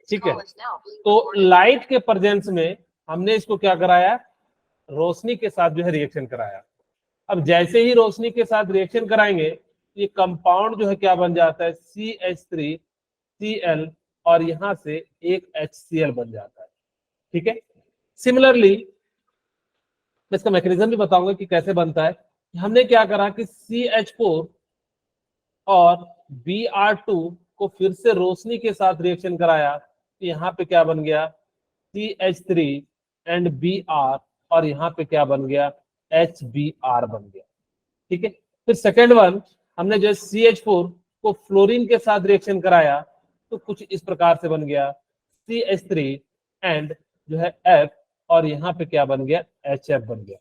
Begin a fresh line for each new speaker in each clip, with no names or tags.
ठीक है। तो लाइट के प्रेजेंस में हमने इसको क्या कराया, रोशनी के साथ जो है रिएक्शन कराया। अब जैसे ही रोशनी के साथ रिएक्शन कराएंगे ये कंपाउंड जो है क्या बन जाता है, CH3Cl, और यहां से एक HCl बन जाता है। ठीक है। सिमिलरली मैं इसका मैकेनिज्म भी बताऊंगा कि कैसे बनता है। हमने क्या करा कि CH4 और Br2 को फिर से रोशनी के साथ रिएक्शन कराया, तो यहाँ पे क्या बन गया, CH3 एंड Br, और यहाँ पे क्या बन गया, HBr बन गया। ठीक है। फिर सेकेंड वन हमने जो CH4 को फ्लोरीन के साथ रिएक्शन कराया तो कुछ इस प्रकार से बन गया, CH3 एंड जो है F, और यहाँ पे क्या बन गया, HF बन गया।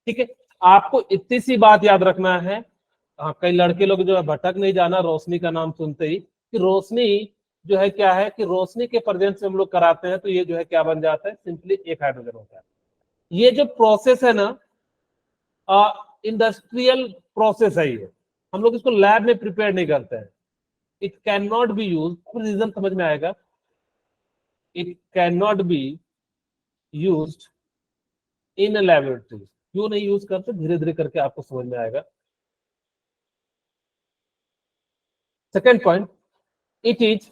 ठीक है। आपको इतनी सी बात याद रखना है। हाँ, कई लड़के लोग जो है भटक नहीं जाना रोशनी का नाम सुनते ही, कि रोशनी जो है क्या है, कि रोशनी के प्रेजेंस में हम लोग कराते हैं तो ये जो है क्या बन जाता है, सिंपली एक हाइड्रोजन होता है। ये जो प्रोसेस है ना, इंडस्ट्रियल प्रोसेस है ये, हम लोग इसको लैब में प्रिपेयर नहीं करते हैं। It can not be use, reason समझ में आएगा, it can not be used in laboratory. क्यों नहीं यूज करते, धीरे धीरे करके आपको समझ में आएगा। Second point, it is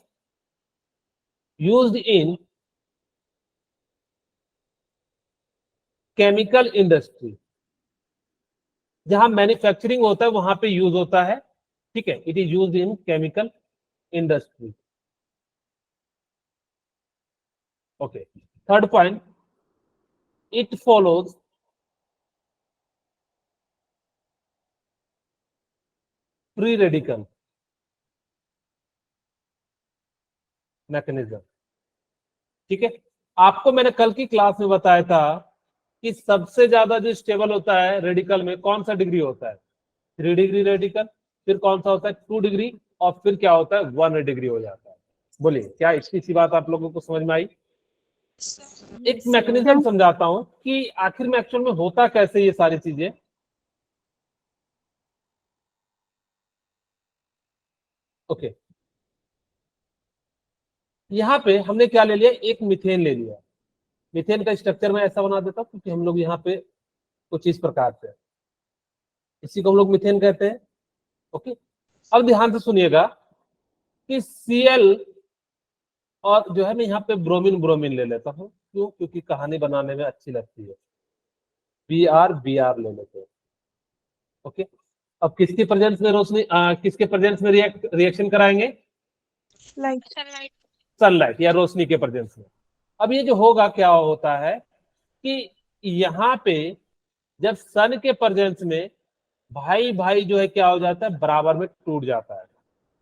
used in chemical industry, जहां मैन्युफैक्चरिंग होता है वहां पे यूज होता है। ठीक है, it is used in chemical industry. Okay. Third point, it follows free radical mechanism. ठीक है। आपको मैंने कल की क्लास में बताया था कि सबसे ज्यादा जो स्टेबल होता है रेडिकल में कौन सा डिग्री होता है, 3 डिग्री रेडिकल, फिर कौन सा होता है 2 डिग्री, और फिर क्या होता है 1 डिग्री हो जाता है। बोलिए क्या इसकी सी बात आप लोगों को समझ में आई? एक मैकेनिज्म समझाता हूं कि आखिर में एक्चुअल में होता कैसे ये सारी चीजें। ओके। यहाँ पे हमने क्या ले लिया, एक मीथेन ले लिया। मीथेन का स्ट्रक्चर मैं ऐसा बना देता हूँ क्योंकि हम लोग यहाँ पे कुछ इस प्रकार से, इसी को हम लोग मीथेन कहते हैं। ओके। अब ध्यान से सुनिएगा कि Cl, और जो है मैं यहाँ पे ब्रोमीन ब्रोमीन ले लेता हूँ, क्यों, क्योंकि कहानी बनाने में अच्छी लगती है। Br ले लेते हैं। ओके। अब किसके प्रेजेंस में रोशनी, किसके प्रेजेंस में रिएक्शन कराएंगे, सनलाइट या रोशनी के प्रेजेंस में। अब ये जो होगा क्या होता है कि यहाँ पे जब सन के प्रेजेंस में भाई भाई जो है क्या हो जाता है, बराबर में टूट जाता है।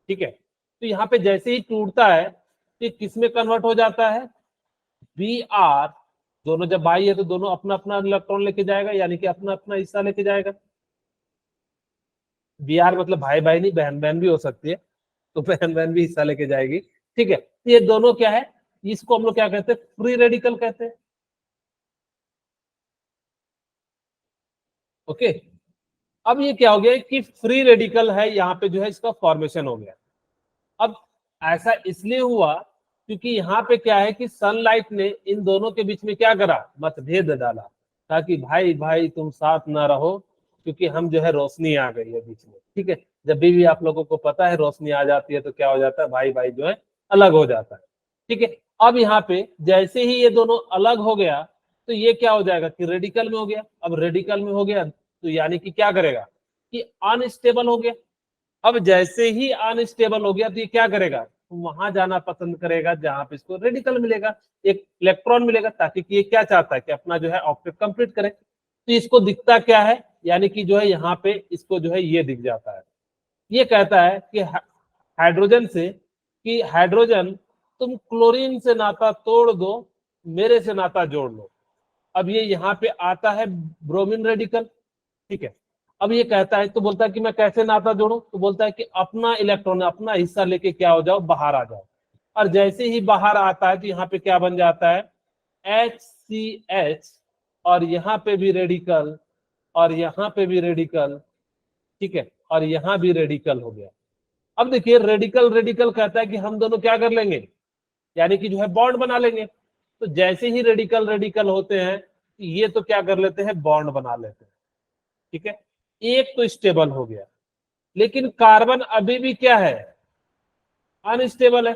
ठीक है। तो यहाँ पे जैसे ही टूटता है तो किस में कन्वर्ट हो जाता है, Br, दोनों जब भाई है तो दोनों अपना अपना इलेक्ट्रॉन लेके जाएगा, यानी कि अपना अपना हिस्सा लेके जाएगा। Br मतलब भाई भाई नहीं, बहन बहन भी हो सकती है, तो बहन बहन भी हिस्सा लेके जाएगी। ठीक है। ये दोनों क्या है, इसको हम लोग क्या कहते हैं, फ्री रेडिकल कहते हैं। ओके। अब ये क्या हो गया कि फ्री रेडिकल है, यहाँ पे जो है इसका फॉर्मेशन हो गया। अब ऐसा इसलिए हुआ क्योंकि यहाँ पे क्या है कि सनलाइट ने इन दोनों के बीच में क्या करा, मतभेद डाला, ताकि भाई भाई तुम साथ ना रहो, क्योंकि हम जो है रोशनी आ गई है बीच में। ठीक है। जब भी आप लोगों को पता है रोशनी आ जाती है तो क्या हो जाता है, भाई भाई जो है अलग हो जाता है। ठीक है। अब यहाँ पे जैसे ही ये दोनों अलग हो गया तो ये क्या हो जाएगा कि रेडिकल में हो गया। अब रेडिकल में हो गया तो यानी कि क्या करेगा कि अनस्टेबल हो गया। अब जैसे ही अनस्टेबल हो गया तो ये क्या करेगा, वहां जाना पसंद करेगा जहां पे इसको रेडिकल मिलेगा, एक इलेक्ट्रॉन मिलेगा, ताकि कि ये क्या चाहता है कि अपना जो है ऑप्टेट कंप्लीट करे। तो इसको दिखता क्या है, यानी कि जो है यहाँ पे इसको जो है ये दिख जाता है। ये कहता है कि हाइड्रोजन से, कि हाइड्रोजन तुम क्लोरीन से नाता तोड़ दो, मेरे से नाता जोड़ लो। अब ये यहाँ पे आता है ब्रोमीन रेडिकल। ठीक है। अब ये कहता है, तो बोलता है कि मैं कैसे नाता जोड़ूं, तो बोलता है कि अपना इलेक्ट्रॉन अपना हिस्सा लेके क्या हो जाओ, बाहर आ जाओ। और जैसे ही बाहर आता है तो यहाँ पे क्या बन जाता है, HCH, और यहाँ पे भी रेडिकल, और यहाँ पे भी रेडिकल। ठीक है। और यहाँ भी रेडिकल हो गया। अब देखिए रेडिकल रेडिकल कहता है कि हम दोनों क्या कर लेंगे, यानी कि जो है बॉन्ड बना लेंगे। तो जैसे ही रेडिकल रेडिकल होते हैं ये तो क्या कर लेते हैं, बॉन्ड बना लेते हैं। ठीक है, एक तो स्टेबल हो गया, लेकिन कार्बन अभी भी क्या है, अनस्टेबल है।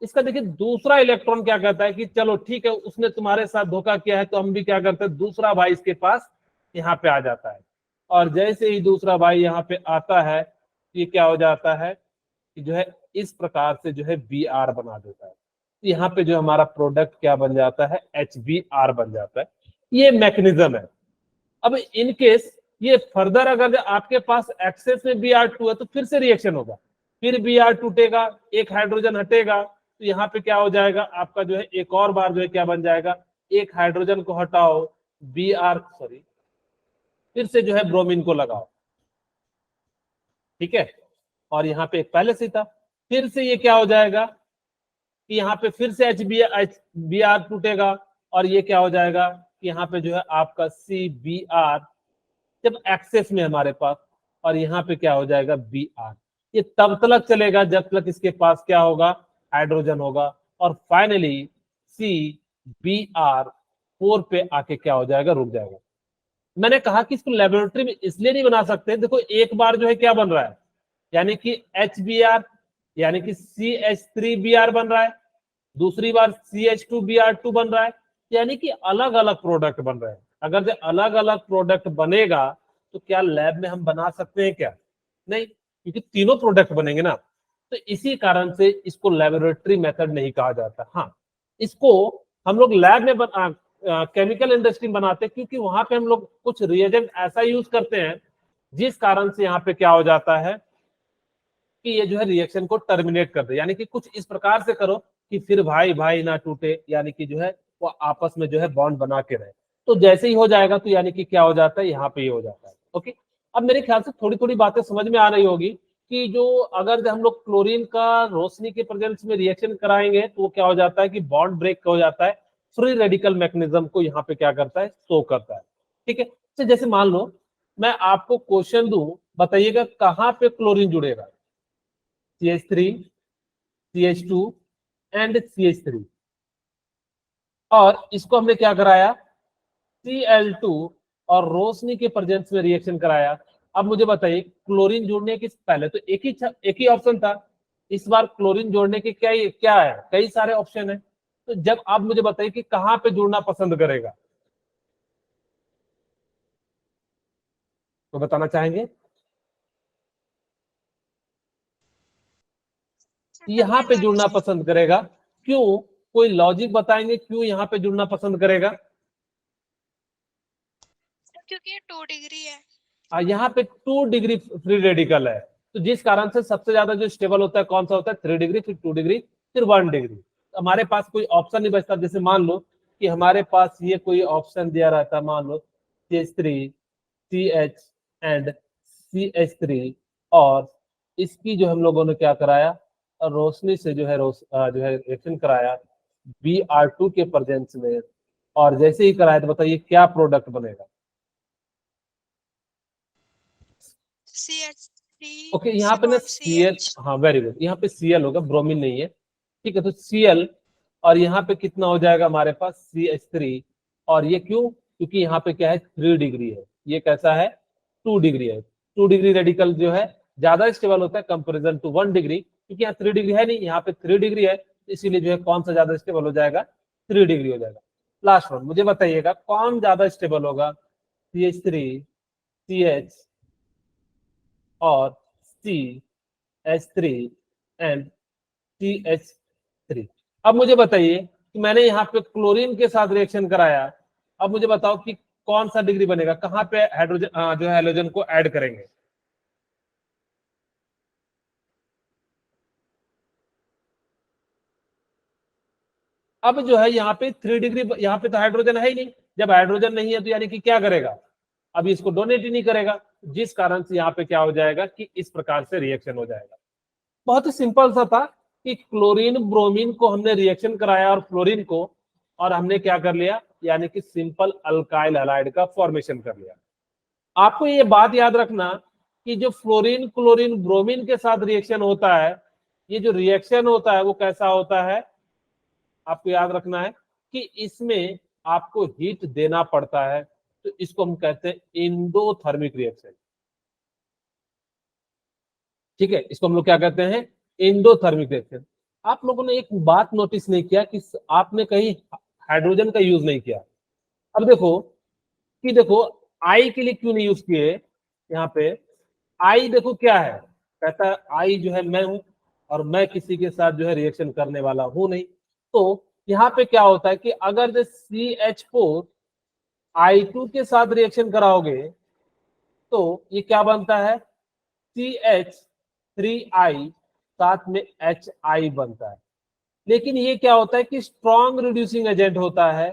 इसका देखिए दूसरा इलेक्ट्रॉन क्या कहता है कि चलो ठीक है उसने तुम्हारे साथ धोखा किया है, तो हम भी क्या करते हैं, दूसरा भाई इसके पास यहाँ पे आ जाता है। और जैसे ही दूसरा भाई यहाँ पे आता है, ये क्या हो जाता है कि जो है इस प्रकार से जो है Br बना देता है। यहाँ पे जो हमारा प्रोडक्ट क्या बन जाता है, HBr बन जाता है। ये मैकेनिज्म है। अब इन केस ये फर्दर अगर आपके पास एक्सेस में Br2 है तो फिर से रिएक्शन होगा, फिर Br टूटेगा, एक हाइड्रोजन हटेगा, तो यहाँ पे क्या हो जाएगा आपका जो है एक और बार जो है क्या बन जाएगा, एक हाइड्रोजन को हटाओ, फिर से जो है ब्रोमीन को लगाओ। ठीक है, और यहाँ पे एक पहले से था, फिर से ये क्या हो जाएगा कि यहाँ पे फिर से Br टूटेगा, और ये क्या हो जाएगा कि यहाँ पे जो है आपका CBr जब एक्सेस में हमारे पास, और यहाँ पे क्या हो जाएगा Br। ये तब तक चलेगा जब तक इसके पास क्या होगा, हाइड्रोजन होगा, और फाइनली CBr4 पे आके क्या हो जाएगा, रुक जाएगा। मैंने कहा कि इसको लेबोरेटरी में इसलिए नहीं बना सकते, देखो एक बार जो है क्या बन रहा है, यानी कि HBr यानी कि CH3Br बन रहा है, दूसरी बार CH2Br2 बन रहा है, यानी कि अलग अलग प्रोडक्ट बन रहे हैं। अगर जो अलग अलग प्रोडक्ट बनेगा तो क्या लैब में हम बना सकते हैं क्या, नहीं, क्योंकि तीनों प्रोडक्ट बनेंगे ना। तो इसी कारण से इसको लेबोरेटरी मेथड नहीं कहा जाता। हाँ, इसको हम लोग लैब में केमिकल इंडस्ट्री में बनाते हैं, क्योंकि वहां पे हम लोग कुछ रिएजेंट ऐसा यूज करते हैं जिस कारण से यहाँ पे क्या हो जाता है कि ये जो है रिएक्शन को टर्मिनेट कर दे, यानी कि कुछ इस प्रकार से करो कि फिर भाई भाई ना टूटे, यानी कि जो है वो आपस में जो है बॉन्ड बना के रहे। तो जैसे ही हो जाएगा तो यानी कि क्या हो जाता है, यहाँ पे ही हो जाता है। ओके, अब मेरे ख्याल से थोड़ी थोड़ी बातें समझ में आ रही होगी कि जो अगर हम लोग क्लोरीन का रोशनी के प्रेजेंस में रिएक्शन कराएंगे तो वो क्या हो जाता है कि बॉन्ड ब्रेक हो जाता है, फ्री रेडिकल मैकेनिज्म को यहाँ पे क्या करता है, शो करता है। ठीक है, तो जैसे मान लो मैं आपको क्वेश्चन दूं, बताइएगा कहाँ पे क्लोरीन जुड़ेगा, CH3, CH2 एंड CH3, और इसको हमने क्या कराया, Cl2 और रोशनी के प्रेजेंस में रिएक्शन कराया। अब मुझे बताइए क्लोरीन जोड़ने के पहले तो एक ही ऑप्शन था, इस बार क्लोरीन जोड़ने के क्या क्या है, कई सारे ऑप्शन है। तो जब आप मुझे बताइए कि कहां पे जुड़ना पसंद करेगा, तो बताना चाहेंगे। यहाँ पे जुड़ना पसंद करेगा, क्यों, कोई लॉजिक बताएंगे क्यों यहाँ पे जुड़ना पसंद करेगा।
क्योंकि 2 डिग्री है,
यहाँ पे 2 डिग्री फ्री रेडिकल है, तो जिस कारण से सबसे ज्यादा जो स्टेबल होता है कौन सा होता है, 3 डिग्री, फिर 2 डिग्री, फिर 1 डिग्री। हमारे पास कोई ऑप्शन नहीं बचता। जैसे मान लो कि हमारे पास ये कोई ऑप्शन दिया रहता, मान लो CH3, CH एंड CH3, और इसकी जो हम लोगों ने क्या कराया, रोशनी से जो है जो है रिएक्शन कराया Br2 के प्रेजेंस में, और जैसे ही कराया तो बताइए क्या प्रोडक्ट बनेगा।
CH3
ओके, यहाँ पे ना Cl,
CH।
हाँ वेरी गुड, यहाँ पे Cl होगा, ब्रोमीन नहीं है। ठीक है, तो Cl, और यहाँ पे कितना हो जाएगा हमारे पास CH3, और ये क्यों, क्योंकि यहाँ पे क्या है, 3 डिग्री है, ये कैसा है, 2 डिग्री है। 2 डिग्री रेडिकल जो है ज्यादा स्टेबल होता है कंपेरिजन टू 1 डिग्री, क्योंकि यहाँ 3 डिग्री है नहीं, यहाँ पे 3 डिग्री है, इसीलिए जो है कौन सा ज्यादा स्टेबल हो जाएगा, 3 डिग्री हो जाएगा। लास्ट वन मुझे बताइएगा कौन ज्यादा स्टेबल होगा, CH3, CH और CH3 एंड CH3। अब मुझे बताइए कि मैंने यहाँ पे क्लोरीन के साथ रिएक्शन कराया, अब मुझे बताओ कि कौन सा डिग्री बनेगा, कहाँ पे हाइड्रोजन जो है हेलोजन को ऐड करेंगे। अब जो है यहाँ पे 3 डिग्री, यहाँ पे तो हाइड्रोजन है ही नहीं, जब हाइड्रोजन नहीं है तो यानी कि क्या करेगा, अब इसको डोनेट ही नहीं करेगा, जिस कारण से यहाँ पे क्या हो जाएगा कि इस प्रकार से रिएक्शन हो जाएगा। बहुत ही सिंपल सा था कि क्लोरीन ब्रोमीन को हमने रिएक्शन कराया और फ्लोरीन को, और हमने क्या कर लिया, यानी कि सिंपल अल्काइल हैलाइड का फॉर्मेशन कर लिया। आपको ये बात याद रखना कि जो फ्लोरीन क्लोरीन ब्रोमीन के साथ रिएक्शन होता है, ये जो रिएक्शन होता है वो कैसा होता है, आपको याद रखना है कि इसमें आपको हीट देना पड़ता है, तो इसको हम कहते हैं एंडोथर्मिक रिएक्शन। ठीक है, इसको हम लोग क्या कहते हैं, एंडोथर्मिक रिएक्शन। आप लोगों ने एक बात नोटिस नहीं किया कि आपने कहीं हाइड्रोजन का यूज नहीं किया। अब देखो कि देखो आई के लिए क्यों नहीं यूज किए यहाँ पे। आई देखो क्या है, कहता है आई जो है मैं हूं और मैं किसी के साथ जो है रिएक्शन करने वाला हूं नहीं। तो यहाँ पे क्या होता है कि अगर जो CH4 I2 के साथ रिएक्शन कराओगे तो ये क्या बनता है, CH3I साथ में HI बनता है। लेकिन ये क्या होता है कि स्ट्रॉन्ग रिड्यूसिंग एजेंट होता है।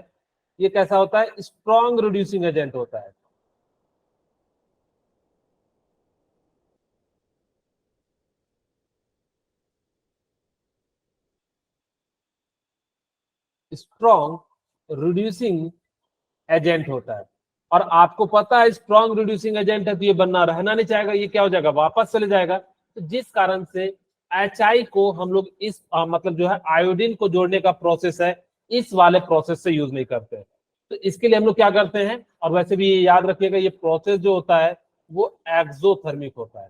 ये कैसा होता है, स्ट्रॉन्ग रिड्यूसिंग एजेंट होता है। स्ट्रॉन्ग रिड्यूसिंग एजेंट होता है। और आपको पता है स्ट्रॉन्ग रिड्यूसिंग एजेंट है तो ये बनना रहना नहीं चाहेगा, ये क्या हो जाएगा, वापस चले जाएगा। तो जिस कारण से HI को हम लोग इस मतलब जो है आयोडीन को जोड़ने का प्रोसेस है, इस वाले प्रोसेस से यूज नहीं करते हैं। तो इसके लिए हम लोग क्या करते हैं, और वैसे भी ये याद रखिएगा ये प्रोसेस जो होता है वो एक्सोथर्मिक होता है।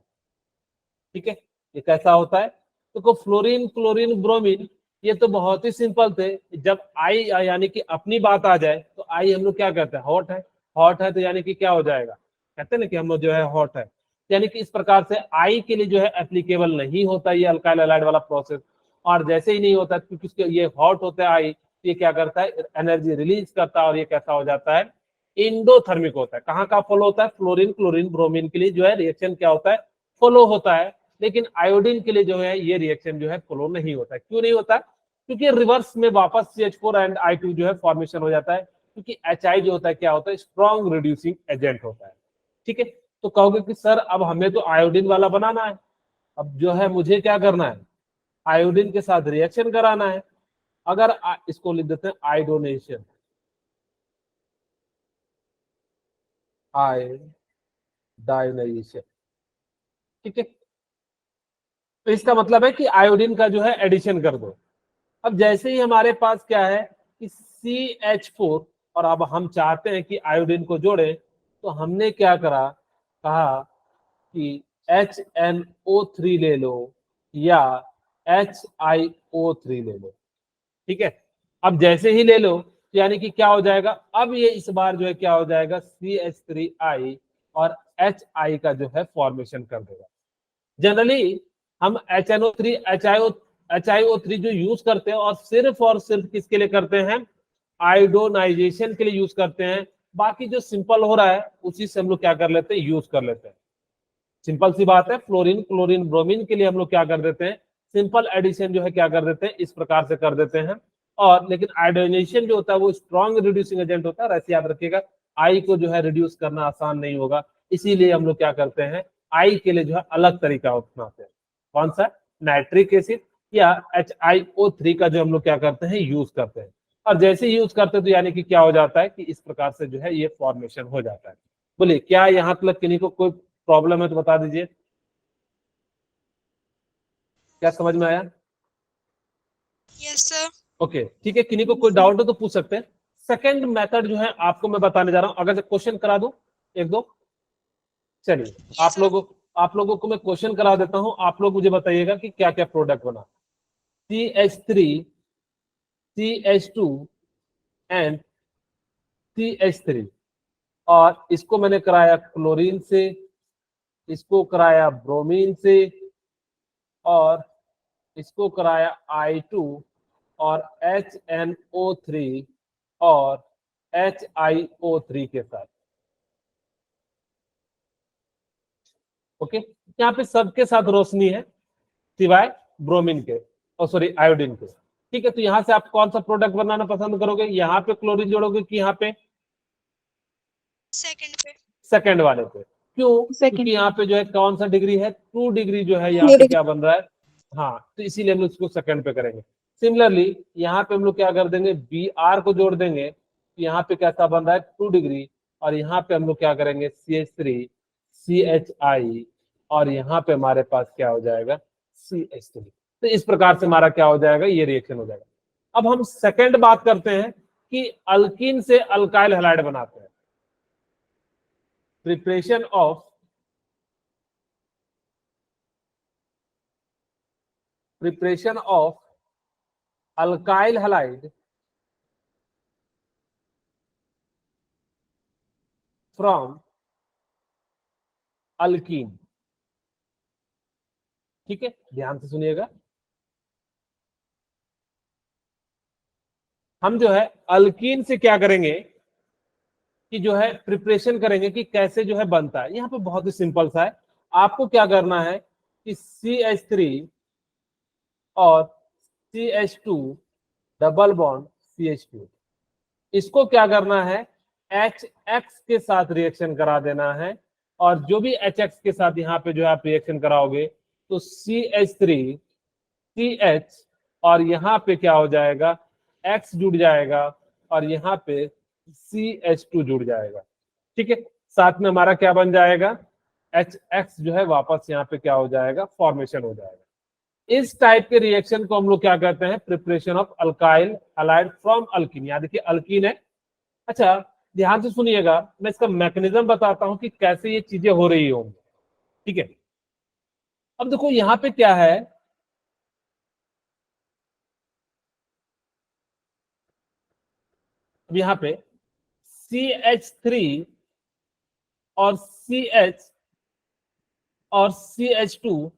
ठीक है, ये कैसा होता है, तो फ्लोरीन क्लोरीन ब्रोमीन ये तो बहुत ही सिंपल थे। जब आई यानी कि अपनी बात आ जाए तो आई हम लोग क्या कहते हैं, हॉट है। हॉट है तो यानी कि क्या हो जाएगा, कहते हैं ना कि हम लोग जो है हॉट है, यानी कि इस प्रकार से आई के लिए जो है एप्लीकेबल नहीं होता ये अल्काइल हैलाइड वाला प्रोसेस। और जैसे ही नहीं होता क्योंकि इसके ये हॉट होता है आई, तो ये क्या करता है, एनर्जी रिलीज करता है और ये कैसा हो जाता है, इंडोथर्मिक होता है। कहाँ का फॉलो होता है, फ्लोरीन क्लोरीन ब्रोमीन के लिए जो है रिएक्शन क्या होता है, फॉलो होता है। लेकिन आयोडीन के लिए जो है ये रिएक्शन जो है फॉलो नहीं होता है। क्यों नहीं होता, क्योंकि रिवर्स में वापस CH4 एंड I2 जो है फॉर्मेशन हो जाता है, क्योंकि HI जो होता है क्या होता है, स्ट्रॉन्ग रिड्यूसिंग एजेंट होता है। ठीक है, तो कहोगे कि सर अब हमें तो आयोडीन वाला बनाना है, अब जो है मुझे क्या करना है, आयोडीन के साथ रिएक्शन कराना है। अगर इसको लिख देते हैं आयोडोनेशन, आयोडाइनेशन। ठीक है, तो इसका मतलब है कि आयोडीन का जो है एडिशन कर दो। अब जैसे ही हमारे पास क्या है कि CH4 और अब हम चाहते हैं कि आयोडीन को जोड़े, तो हमने क्या करा, कहा कि HNO3 ले लो या HiO3 ले लो। ठीक है, अब जैसे ही ले लो तो यानी कि क्या हो जाएगा, अब ये इस बार जो है क्या हो जाएगा, CH3I और HI का जो है फॉर्मेशन कर देगा। जनरली हम HNO3 HiO3 जो यूज करते हैं और सिर्फ किसके लिए करते हैं, आयोडोनाइजेशन के लिए यूज करते हैं। बाकी जो सिंपल हो रहा है उसी से हम लोग क्या कर लेते हैं, यूज कर लेते हैं। सिंपल सी बात है, फ्लोरीन क्लोरीन ब्रोमीन के लिए हम लोग क्या कर देते हैं, सिंपल एडिशन जो है क्या कर देते हैं, इस प्रकार से कर देते हैं। और लेकिन आयोडोनेशन जो होता है वो स्ट्रॉन्ग रिड्यूसिंग एजेंट होता है। ऐसे याद रखिएगा, आई को जो है रिड्यूस करना आसान नहीं होगा, इसीलिए हम लोग क्या करते हैं, आई के लिए जो है अलग तरीका अपनाते हैं। कौन सा, नाइट्रिक एसिड या HiO3 का जो हम लोग क्या करते हैं, यूज करते हैं। और जैसे यूज करते हैं तो यानी कि क्या हो जाता है कि इस प्रकार से जो है ये फॉर्मेशन हो जाता है। बोलिए क्या यहाँ तक किन्हीं को कोई प्रॉब्लम है तो बता दीजिए, क्या समझ में आया।
Yes sir.
ओके ठीक है, किन्हीं को कोई डाउट हो तो पूछ सकते हैं। सेकंड मेथड जो है आपको मैं बताने जा रहा हूं, अगर से क्वेश्चन करा दूं एक दो। चलिए
यस सर।
आप लोगों को मैं क्वेश्चन करा देता हूं, आप लोग मुझे बताइएगा कि क्या क्या प्रोडक्ट बना। CH3 CH2 एंड CH3, और इसको मैंने कराया क्लोरीन से, इसको कराया ब्रोमीन से, और इसको कराया I2 और HNO3 और HiO3 के साथ। ओके, यहाँ पे सबके साथ रोशनी है सिवाय ब्रोमीन के, और सॉरी आयोडीन के। ठीक है, तो यहाँ से आप कौन सा प्रोडक्ट बनाना पसंद करोगे, यहाँ पे क्लोरीन जोड़ोगे कि यहाँ पे
सेकंड पे।
सेकंड वाले पे। क्यों, क्योंकि यहाँ पे जो है कौन सा डिग्री है, 2 डिग्री जो है यहाँ पे क्या बन रहा है, हाँ, तो इसीलिए हम लोग इसको सेकंड पे करेंगे। सिमिलरली यहाँ पे हम लोग क्या कर देंगे, Br को जोड़ देंगे, तो यहाँ पे कैसा बन रहा है 2 डिग्री, और यहाँ पे हम लोग क्या करेंगे CH3 CHI, और यहाँ पे हमारे पास क्या हो जाएगा CH3। तो इस प्रकार से हमारा क्या हो जाएगा, ये रिएक्शन हो जाएगा। अब हम सेकंड बात करते हैं कि अल्कीन से अल्काइल हैलाइड बनाते हैं। Preparation of alkyl halide from alkyne. ठीक है, ध्यान से सुनिएगा। हम जो है अल्कीन से क्या करेंगे कि जो है प्रिपरेशन करेंगे कि कैसे जो है बनता है। यहाँ पे बहुत ही सिंपल सा है। आपको क्या करना है कि CH3 और CH2 डबल बॉन्ड CH2, इसको क्या करना है HX के साथ रिएक्शन करा देना है। और जो भी HX के साथ यहाँ पे जो है आप रिएक्शन कराओगे तो CH3 CH और यहाँ पे क्या हो जाएगा X जुड़ जाएगा और यहाँ पे CH2 जुड़ जाएगा। ठीक है, साथ में हमारा क्या बन जाएगा HX जो है वापस यहाँ पे क्या हो जाएगा फॉर्मेशन हो जाएगा। इस टाइप के रिएक्शन को हम लोग क्या कहते हैं preparation of alkyl halide from alkyne. यहाँ देखिए अल्कीन है। अच्छा, ध्यान से सुनिएगा, मैं इसका मैकेनिज्म बताता हूं कि कैसे ये चीजें हो रही होंगी। ठीक है, अब देखो यहाँ पे क्या है, अब यहाँ पे CH3 और CH और CH2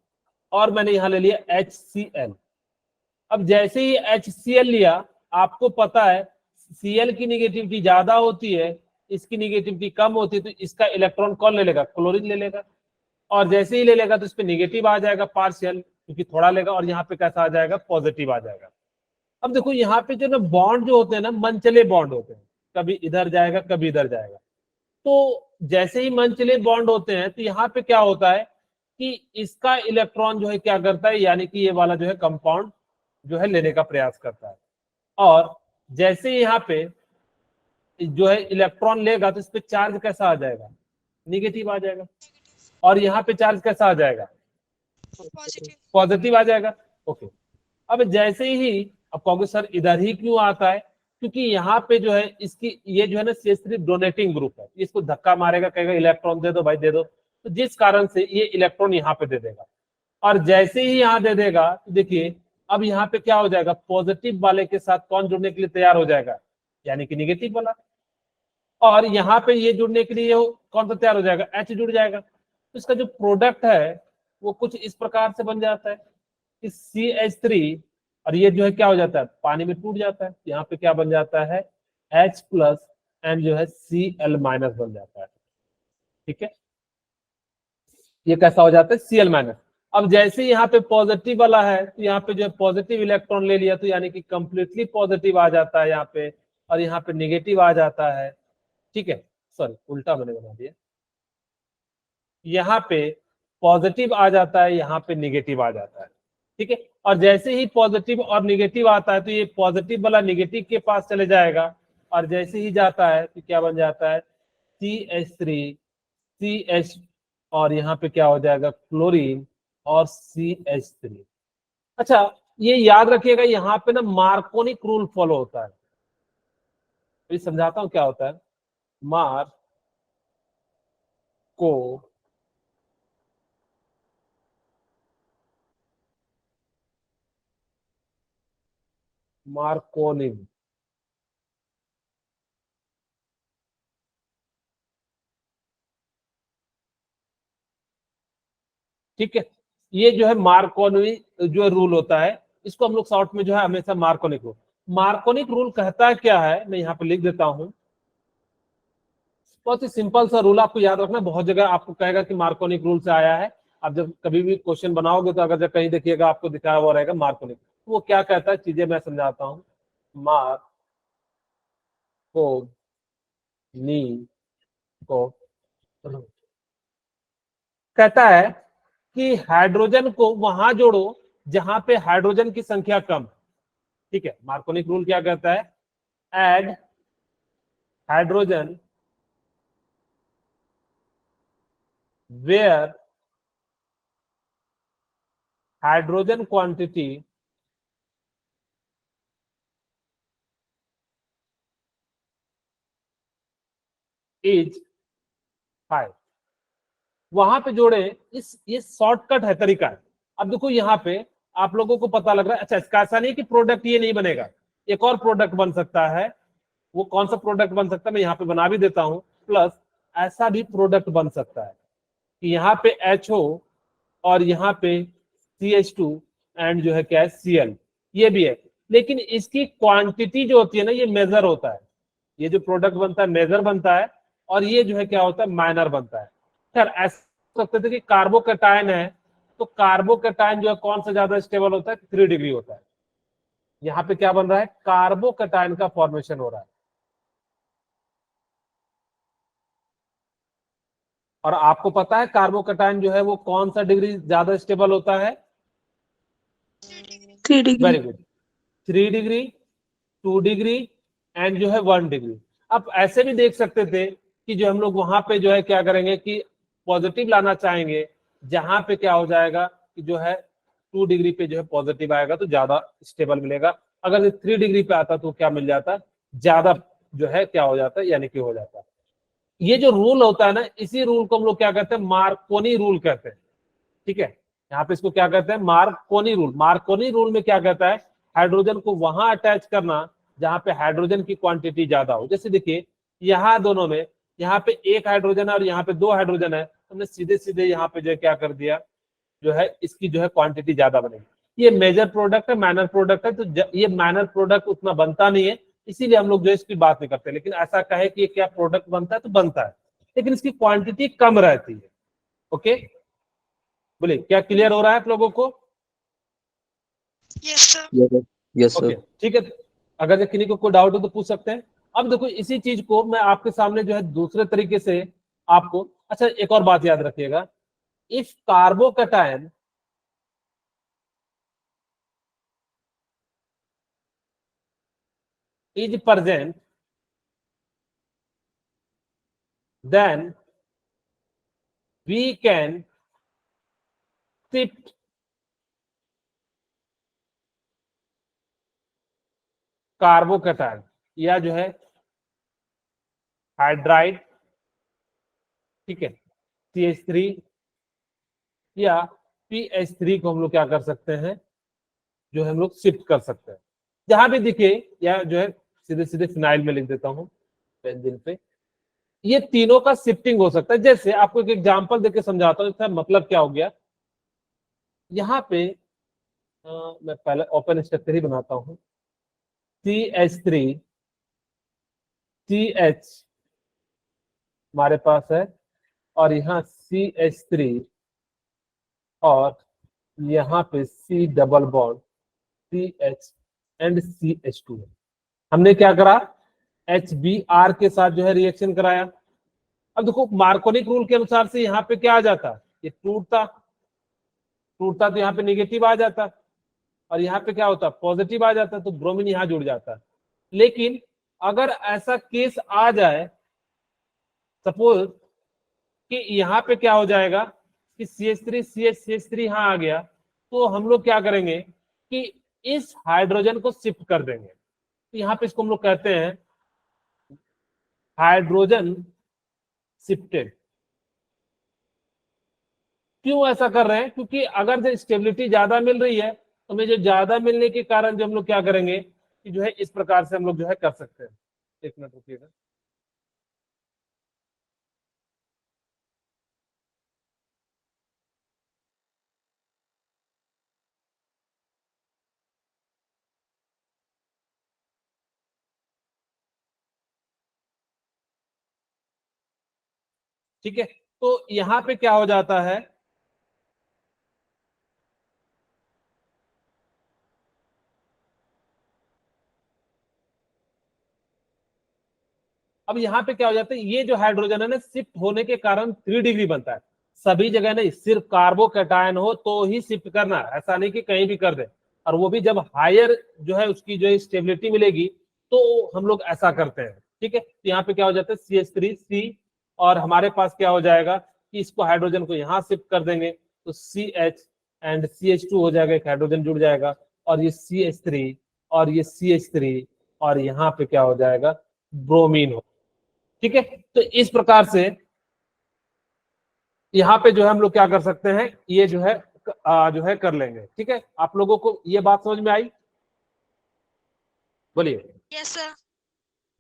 और मैंने यहां ले लिया HCl। अब जैसे ही HCl लिया, आपको पता है Cl की निगेटिविटी ज्यादा होती है, इसकी निगेटिविटी कम होती है, तो इसका इलेक्ट्रॉन कौन ले लेगा क्लोरीन ले लेगा। और जैसे ही ले लेगा तो इस पे निगेटिव आ जाएगा पार्शियल, क्योंकि थोड़ा लेगा, और यहाँ पे कैसा आ जाएगा पॉजिटिव आ जाएगा। अब देखो यहाँ पे जो ना बॉन्ड जो होते हैं ना मनचले बॉन्ड होते हैं, कभी इधर जाएगा कभी इधर जाएगा। तो जैसे ही मनचले बॉन्ड होते हैं तो यहाँ पे क्या होता है कि इसका इलेक्ट्रॉन जो है क्या करता है, यानी कि ये वाला जो है कंपाउंड जो है लेने का प्रयास करता है। और जैसे ही यहाँ पे जो है इलेक्ट्रॉन लेगा तो इस पे चार्ज कैसा आ जाएगा निगेटिव आ जाएगा, और यहाँ पे चार्ज कैसा आ जाएगा
पॉजिटिव।
पॉजिटिव आ जाएगा। ओके, अब जैसे ही अब कहोगे सर इधर ही क्यों आता है, क्योंकि यहाँ पे जो है इसकी ये जो है ना CH3 डोनेटिंग ग्रुप है, इसको धक्का मारेगा, कहेगा इलेक्ट्रॉन दे दो भाई दे दो, तो जिस कारण से ये इलेक्ट्रॉन यहाँ पे दे देगा। और जैसे ही यहाँ दे देगा तो देखिए अब यहाँ पे क्या हो जाएगा पॉजिटिव वाले के साथ कौन जुड़ने के लिए तैयार हो जाएगा, यानी कि निगेटिव वाला। और यहाँ पे ये जुड़ने के लिए कौन सा तैयार हो जाएगा H जुड़ जाएगा। तो इसका जो प्रोडक्ट है वो कुछ इस प्रकार से बन जाता है कि CH3, और ये जो है क्या हो जाता है पानी में टूट जाता है, यहाँ पे क्या बन जाता है H+ एंड जो है Cl- बन जाता है। ठीक है, ये कैसा हो जाता है Cl-। अब जैसे यहाँ पे पॉजिटिव वाला है तो यहाँ पे जो है पॉजिटिव इलेक्ट्रॉन ले लिया, तो यानी कि कंप्लीटली पॉजिटिव आ जाता है यहाँ पे, और यहाँ पे निगेटिव आ जाता है। ठीक है, सॉरी उल्टा मैंने बना दिया, यहाँ पे पॉजिटिव आ जाता है, यहाँ पे निगेटिव आ जाता है। ठीक है, और जैसे ही पॉजिटिव और निगेटिव आता है तो ये पॉजिटिव वाला निगेटिव के पास चले जाएगा, और जैसे ही जाता है तो क्या बन जाता है CH3 CH, और यहाँ पे क्या हो जाएगा क्लोरीन और CH3। अच्छा, ये याद रखिएगा यहाँ पे ना मार्कोनिक रूल फॉलो होता है, तो समझाता हूँ क्या होता है मार्को मार्कोनिक। ठीक है, ये जो है मार्कोनी जो रूल होता है, इसको हम लोग शॉर्ट में जो है हमेशा मार्कोनिक रूल। मार्कोनिक रूल कहता है क्या है, मैं यहाँ पे लिख देता हूं। बहुत ही सिंपल सा रूल आपको याद रखना, बहुत जगह आपको कहेगा कि मार्कोनिक रूल से आया है। आप जब कभी भी क्वेश्चन बनाओगे तो अगर जब कहीं देखिएगा आपको दिखाया हुआ रहेगा मार्कोनिक, तो वो क्या कहता है चीजें मैं समझाता हूँ। मार्को नी को कहता है कि हाइड्रोजन को वहां जोड़ो जहां पे हाइड्रोजन की संख्या कम। ठीक है, मार्कोनिक रूल क्या कहता है add hydrogen where hydrogen quantity is 5, वहां पे जोड़े। ये शॉर्टकट है, तरीका है। अब देखो यहाँ पे आप लोगों को पता लग रहा है, अच्छा इसका ऐसा नहीं कि प्रोडक्ट ये नहीं बनेगा, एक और प्रोडक्ट बन सकता है। वो कौन सा प्रोडक्ट बन सकता है, मैं यहाँ पे बना भी देता हूं। प्लस ऐसा भी प्रोडक्ट बन सकता है कि यहाँ पे HO और यहाँ पे CH2 एंड जो है क्या है Cl, ये भी है। लेकिन इसकी क्वांटिटी जो होती है ना, ये मेजर होता है। ये जो प्रोडक्ट बनता है मेजर बनता है, और ये जो है क्या होता है, माइनर बनता है। खैर ऐसा सकते थे कि कार्बोकैटायन है, तो कार्बोकैटायन जो है कौन सा ज्यादा स्टेबल होता है, 3 डिग्री होता है। यहाँ पे क्या बन रहा है, कार्बोकैटायन का फॉर्मेशन हो रहा है। और आपको पता है कार्बोकैटायन जो है वो कौन सा डिग्री ज्यादा स्टेबल होता है?
3 degree.
Very good, 3 degree, 2 degree and जो है 1 डिग्री। आप ऐसे भी देख सकते थे कि जो हम लोग वहां पे जो है क्या करेंगे कि पॉजिटिव लाना चाहेंगे, जहां पे क्या हो जाएगा कि जो है 2 डिग्री पे जो है पॉजिटिव आएगा तो ज्यादा स्टेबल मिलेगा। अगर 3 डिग्री पे आता तो क्या मिल जाता, ज्यादा जो है क्या हो जाता, यानी कि हो जाता। ये जो रूल होता है ना, इसी रूल को हम लोग क्या कहते हैं, मार्कोनी रूल कहते हैं। ठीक है, यहाँ पे इसको क्या कहते हैं, मार्कोनी रूल। मार्कोनी रूल में क्या कहता है, हाइड्रोजन को वहां अटैच करना जहां पे हाइड्रोजन की क्वांटिटी ज्यादा हो। जैसे देखिए यहाँ दोनों में, यहाँ पे एक हाइड्रोजन है और यहाँ पे 2 हाइड्रोजन है, हमने सीधे सीधे यहाँ पे जो क्या कर दिया, जो है इसकी जो है क्वांटिटी ज्यादा बनेगी। ये मेजर प्रोडक्ट है, माइनर प्रोडक्ट है, तो ये माइनर प्रोडक्ट उतना बनता नहीं है, इसीलिए हम लोग जो इसकी बात नहीं करते। लेकिन ऐसा कहे कि ये क्या प्रोडक्ट बनता है, तो बनता है, लेकिन इसकी क्वांटिटी कम रहती है। ओके, बोलिए क्या क्लियर हो रहा है आप लोगों को?
Yes sir.
Yes
okay
sir.
ठीक है, अगर ये किसी को कोई डाउट हो तो पूछ सकते हैं। अब देखो इसी चीज को मैं आपके सामने जो है दूसरे तरीके से आपको, अच्छा एक और बात याद रखिएगा, if carbocation is present, then we can shift carbocation या जो है हाइड्राइड, ठीक है, CH3 या PH3 को हम लोग क्या कर सकते हैं, जो हम लोग शिफ्ट कर सकते हैं जहां भी दिखे, या जो है सीधे सीधे फिनाइल में लिख देता हूं बेंजीन पे। ये तीनों का शिफ्टिंग हो सकता है। जैसे आपको एक एग्जांपल देके समझाता हूं, इसका मतलब क्या हो गया। यहाँ पे मैं पहले ओपन स्ट्रक्चर ही बनाता हूं, CH3 CH हमारे पास है, और यहाँ CH3 और यहाँ पे C double bond CH and CH2 है। हमने क्या करा, HBr के साथ जो है रिएक्शन कराया। अब देखो मार्कोनिक रूल के अनुसार से यहाँ पे क्या आ जाता, ये टूटता टूटता तो यहाँ पे निगेटिव आ जाता, और यहाँ पे क्या होता, पॉजिटिव आ जाता, तो ब्रोमीन यहाँ जुड़ जाता। लेकिन अगर ऐसा केस आ जाए, सपोज कि यहाँ पे क्या हो जाएगा कि CH3 यहाँ आ गया, तो हम लोग क्या करेंगे कि इस हाइड्रोजन को शिफ्ट कर देंगे। तो यहाँ पे इसको हम लोग कहते हैं हाइड्रोजन शिफ्टेड। क्यों ऐसा कर रहे हैं, क्योंकि अगर जो स्टेबिलिटी ज्यादा मिल रही है, तो हमें जो ज्यादा मिलने के कारण जो हम लोग क्या करेंगे कि जो है इस प्रकार से हम लोग जो है कर सकते हैं। एक मिनट रुकिएगा। ठीक है, तो यहाँ पे क्या हो जाता है, अब यहाँ पे क्या हो जाता है, ये जो हाइड्रोजन है ना, शिफ्ट होने के कारण 3 डिग्री बनता है। सभी जगह नहीं, सिर्फ कार्बोकैटायन हो तो ही शिफ्ट करना, ऐसा नहीं कि कहीं भी कर दे। और वो भी जब हायर जो है उसकी जो स्टेबिलिटी मिलेगी, तो हम लोग ऐसा करते हैं। ठीक है, तो यहाँ पे क्या हो जाता है CH3C, और हमारे पास क्या हो जाएगा कि इसको हाइड्रोजन को यहाँ शिफ्ट कर देंगे, तो CH एंड CH2 हो जाएगा, एक हाइड्रोजन जुड़ जाएगा, और ये CH3 और ये CH3, और यहाँ पे क्या हो जाएगा, ब्रोमीन हो। ठीक है, तो इस प्रकार से यहाँ पे जो है हम लोग क्या कर सकते हैं, ये जो है कर लेंगे। ठीक है, आप लोगों को ये बात समझ में आई? बोलिए।
Yes, sir.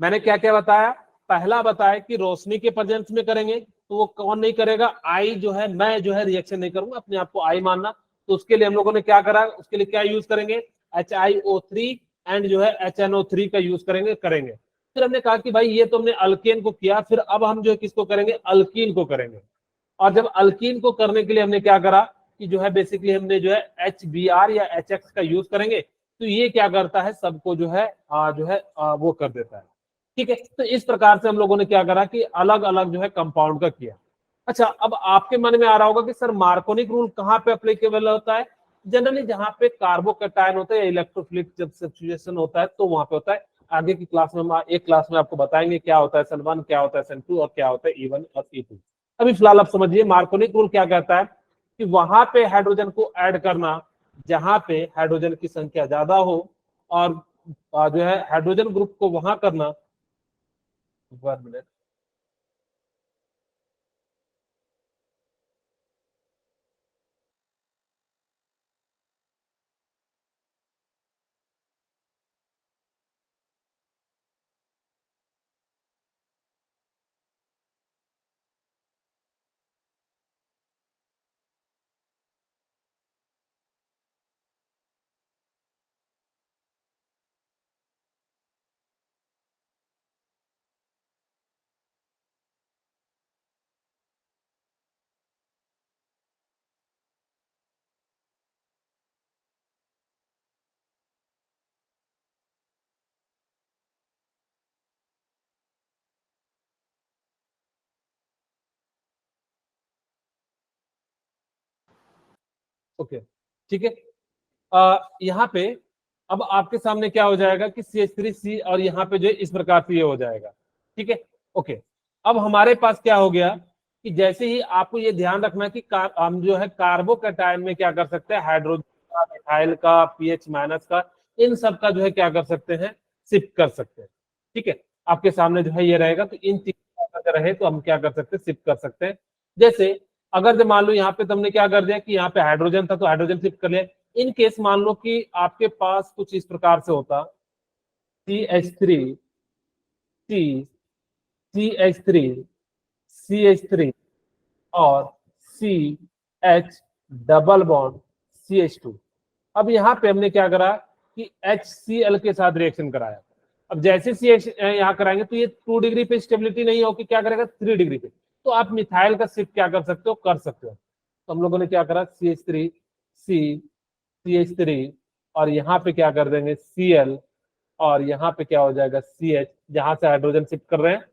मैंने क्या क्या बताया? पहला बताया कि रोशनी के प्रेजेंस में करेंगे तो वो कौन नहीं करेगा, आई जो है, मैं जो है रिएक्शन नहीं करूंगा, अपने आप को आई मानना। तो उसके लिए हम लोगों ने क्या करा, उसके लिए क्या यूज करेंगे, HiO3 एंड जो है HNO3 का यूज करेंगे। फिर हमने कहा कि भाई ये तो हमने अल्केन को किया, फिर अब हम जो है किसको करेंगे, अल्कीन को करेंगे। और जब अल्कीन को करने के लिए हमने क्या करा कि जो है बेसिकली हमने जो है HBr या HX का यूज करेंगे। तो ये क्या करता है, सबको जो है वो कर देता है। ठीक है, तो इस प्रकार से हम लोगों ने क्या करा कि अलग अलग जो है कंपाउंड का किया। अच्छा, अब आपके मन में आ रहा होगा कि सर मार्कोनिक रूल कहाँ पे अप्लीकेबल होता है? जनरली जहां पे कार्बोकैटायन होता है या इलेक्ट्रोफिलिक जब सब्स्टिट्यूशन होता है तो वहां पे होता है। आगे की क्लास में हम एक क्लास में आपको बताएंगे क्या होता है SN1, क्या होता है SN2 और क्या होता है E1 और E2। अभी फिलहाल आप समझिए मार्कोनिक रूल क्या कहता है कि वहां पे हाइड्रोजन को ऐड करना जहां पे हाइड्रोजन की संख्या ज्यादा हो, और जो है हाइड्रोजन ग्रुप को वहां करना। 1 मिनट। ओके, ठीक है। यहाँ पे अब आपके सामने क्या हो जाएगा कि CH3C और यहाँ पे जो है इस प्रकार से ये हो जाएगा। ठीक है, ओके। अब हमारे पास क्या हो गया कि जैसे ही आपको ये ध्यान रखना है कि हम जो है कार्बोकैटायन में क्या कर सकते हैं, हाइड्रोजन का, मिथाइल का, पीएच माइनस का, इन सब का जो है क्या कर सकते हैं, शिफ्ट कर सकते हैं। ठीक है, आपके सामने जो है ये रहेगा, तो इन चीजों का अगर रहे तो हम क्या कर सकते हैं, शिफ्ट कर सकते हैं। जैसे अगर जो मान लो यहाँ पे तुमने क्या कर दिया कि यहाँ पे हाइड्रोजन था तो हाइड्रोजन शिफ्ट कर लिया। इन केस मान लो कि आपके पास कुछ इस प्रकार से होता, CH3 C, CH3 CH3 और CH डबल बॉन्ड CH2। अब यहाँ पे हमने क्या करा कि HCl के साथ रिएक्शन कराया। अब जैसे CH यहाँ कराएंगे तो ये 2 डिग्री पे स्टेबिलिटी नहीं होगी, क्या करेगा 3 डिग्री पे। तो आप मिथाइल का शिफ्ट क्या कर सकते हो, कर सकते हो। तो हम लोगों ने क्या करा, CH3 C, CH3 और यहाँ पे क्या कर देंगे Cl, और यहाँ पे क्या हो जाएगा CH, जहां से हाइड्रोजन शिफ्ट कर रहे हैं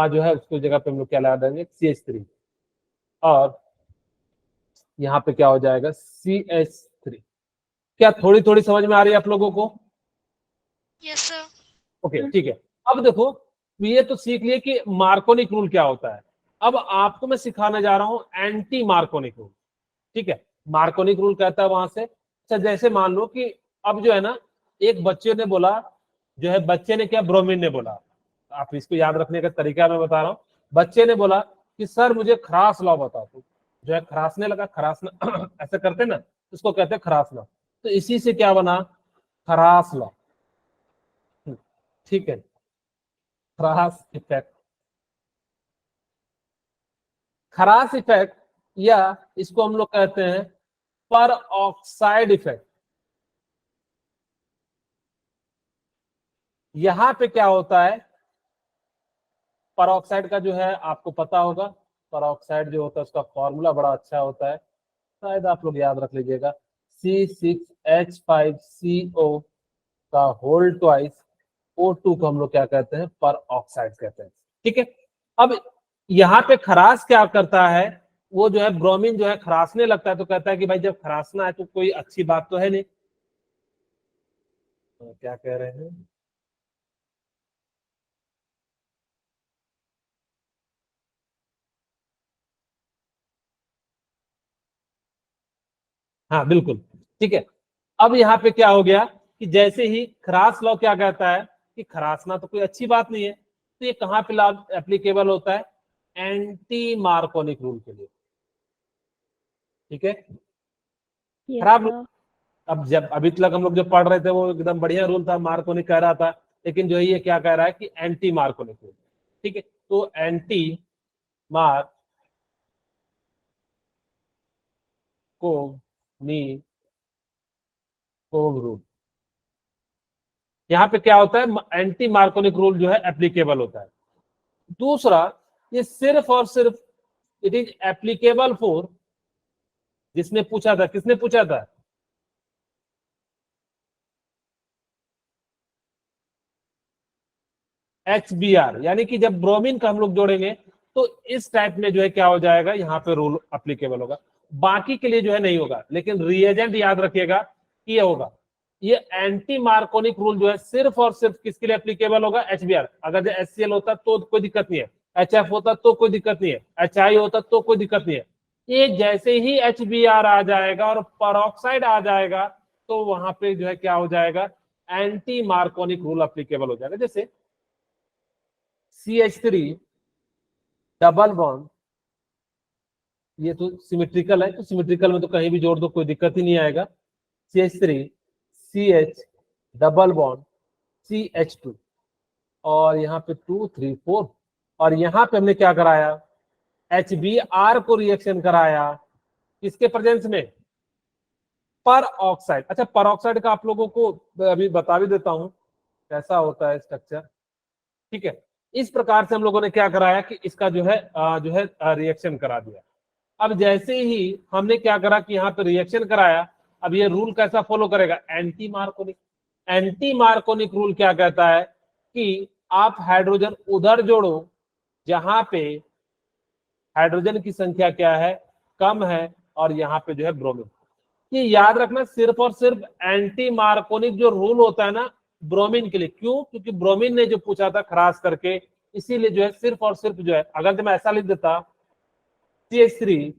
जो है उसको जगह पे हम लोग क्या लगा देंगे CH3, और यहाँ पे क्या हो जाएगा CH3। क्या थोड़ी थोड़ी समझ में आ रही है आप लोगों को?
Yes, sir.
ओके, ठीक है। अब देखो, ये तो सीख लिए कि मार्कोनिक रूल क्या होता है। अब आपको मैं सिखाने जा रहा हूं एंटी मार्कोनिक रूल। ठीक है, मार्कोनिक रूल कहता है वहां से, अच्छा जैसे मान लो कि अब जो है ना, एक बच्चे ने बोला, जो है बच्चे ने क्या, ब्रोमीन ने बोला। आप इसको याद रखने का तरीका मैं बता रहा हूँ। बच्चे ने बोला कि सर मुझे खरास लॉ बताओ। तो जो है खरासने लगा, खरासना ऐसे करते ना, उसको कहते हैं खरासना। तो इसी से क्या बना, खरास लॉ। ठीक है, खरास इफेक्ट, खरास इफेक्ट, या इसको हम लोग कहते हैं पर ऑक्साइड इफेक्ट। यहां पे क्या होता है, परऑक्साइड का जो है आपको पता होगा, परऑक्साइड जो होता है उसका फॉर्मूला बड़ा अच्छा होता है, शायद आप लोग याद रख लीजिएगा, C6H5CO का होल ट्वाइस O2 को हम लोग क्या कहते हैं, पर ऑक्साइड कहते हैं। ठीक है, अब यहाँ पे खरास क्या करता है, वो जो है ब्रोमीन जो है खरासने लगता है, तो कहता है कि भाई जब खरासना है तो कोई अच्छी बात तो है नहीं। तो क्या कह रहे हैं, हाँ बिल्कुल, ठीक है। अब यहाँ पे क्या हो गया कि जैसे ही खरास लॉ क्या कहता है कि खरासना तो कोई अच्छी बात नहीं है, तो ये कहाँ पे एप्लीकेबल होता है? एंटी मार्कोनिक रूल के लिए। ठीक है,
Yes,
खराब।
sir.
अब जब अभी तक हम लोग जो पढ़ रहे थे वो एकदम बढ़िया रूल था, मार्कोनिक कह रहा था, लेकिन जो है ये क्या कह रहा है कि एंटी मार्कोनिक रूल। ठीक है, तो एंटी मार्कोनिक रूल, यहाँ पे क्या होता है? एंटी मार्कोनिक रूल जो है एप्लीकेबल होता है। दूसरा, ये सिर्फ और सिर्फ इट इज एप्लीकेबल फॉर, जिसने पूछा था, किसने पूछा था? HBr, यानी कि जब ब्रोमीन का हम लोग जोड़ेंगे तो इस टाइप में जो है क्या हो जाएगा, यहाँ पे रूल अप्लीकेबल होगा, बाकी के लिए जो है नहीं होगा। लेकिन रिएजेंट याद रखिएगा कि ये होगा, ये एंटी मार्कोनिक रूल जो है सिर्फ और सिर्फ किसके लिए एप्लीकेबल होगा? HBr। अगर जो HCl होता तो कोई दिक्कत नहीं है, HF होता तो कोई दिक्कत नहीं है, HI होता तो कोई दिक्कत नहीं है। ये जैसे ही HBr आ जाएगा और परऑक्साइड आ जाएगा तो वहां पे जो है क्या हो जाएगा? एंटी मार्कोनिक रूल अप्लीकेबल हो जाएगा। जैसे CH3 डबल बॉन्ड, ये तो सिमेट्रिकल है, तो सिमेट्रिकल में तो कहीं भी जोड़ दो कोई दिक्कत ही नहीं आएगा। CH3 CH double bond CH2, और यहाँ पे 2 3 4, और यहाँ पे हमने क्या कराया? HBr को रिएक्शन कराया, किसके प्रेजेंस में? पर ऑक्साइड। अच्छा, पर ऑक्साइड का आप लोगों को अभी बता भी देता हूं कैसा होता है स्ट्रक्चर। ठीक है, इस प्रकार से हम लोगों ने क्या कराया कि इसका जो है रिएक्शन करा दिया। अब जैसे ही हमने क्या करा कि यहाँ पे रिएक्शन कराया, अब ये रूल कैसा फॉलो करेगा? Anti Markovnikov. Anti Markovnikov rule क्या कहता है कि आप हाइड्रोजन उधर जोड़ो जहां पे हाइड्रोजन की संख्या क्या है? कम है, और यहाँ पे जो है ब्रोमीन। ये याद रखना, सिर्फ और सिर्फ एंटी मार्कोनिक जो रूल होता है ना ब्रोमीन के लिए। क्यों? क्योंकि ब्रोमीन ने जो पूछा था खरास करके, इसीलिए जो है सिर्फ और सिर्फ जो है, अगर जब मैं ऐसा लिख देता CH3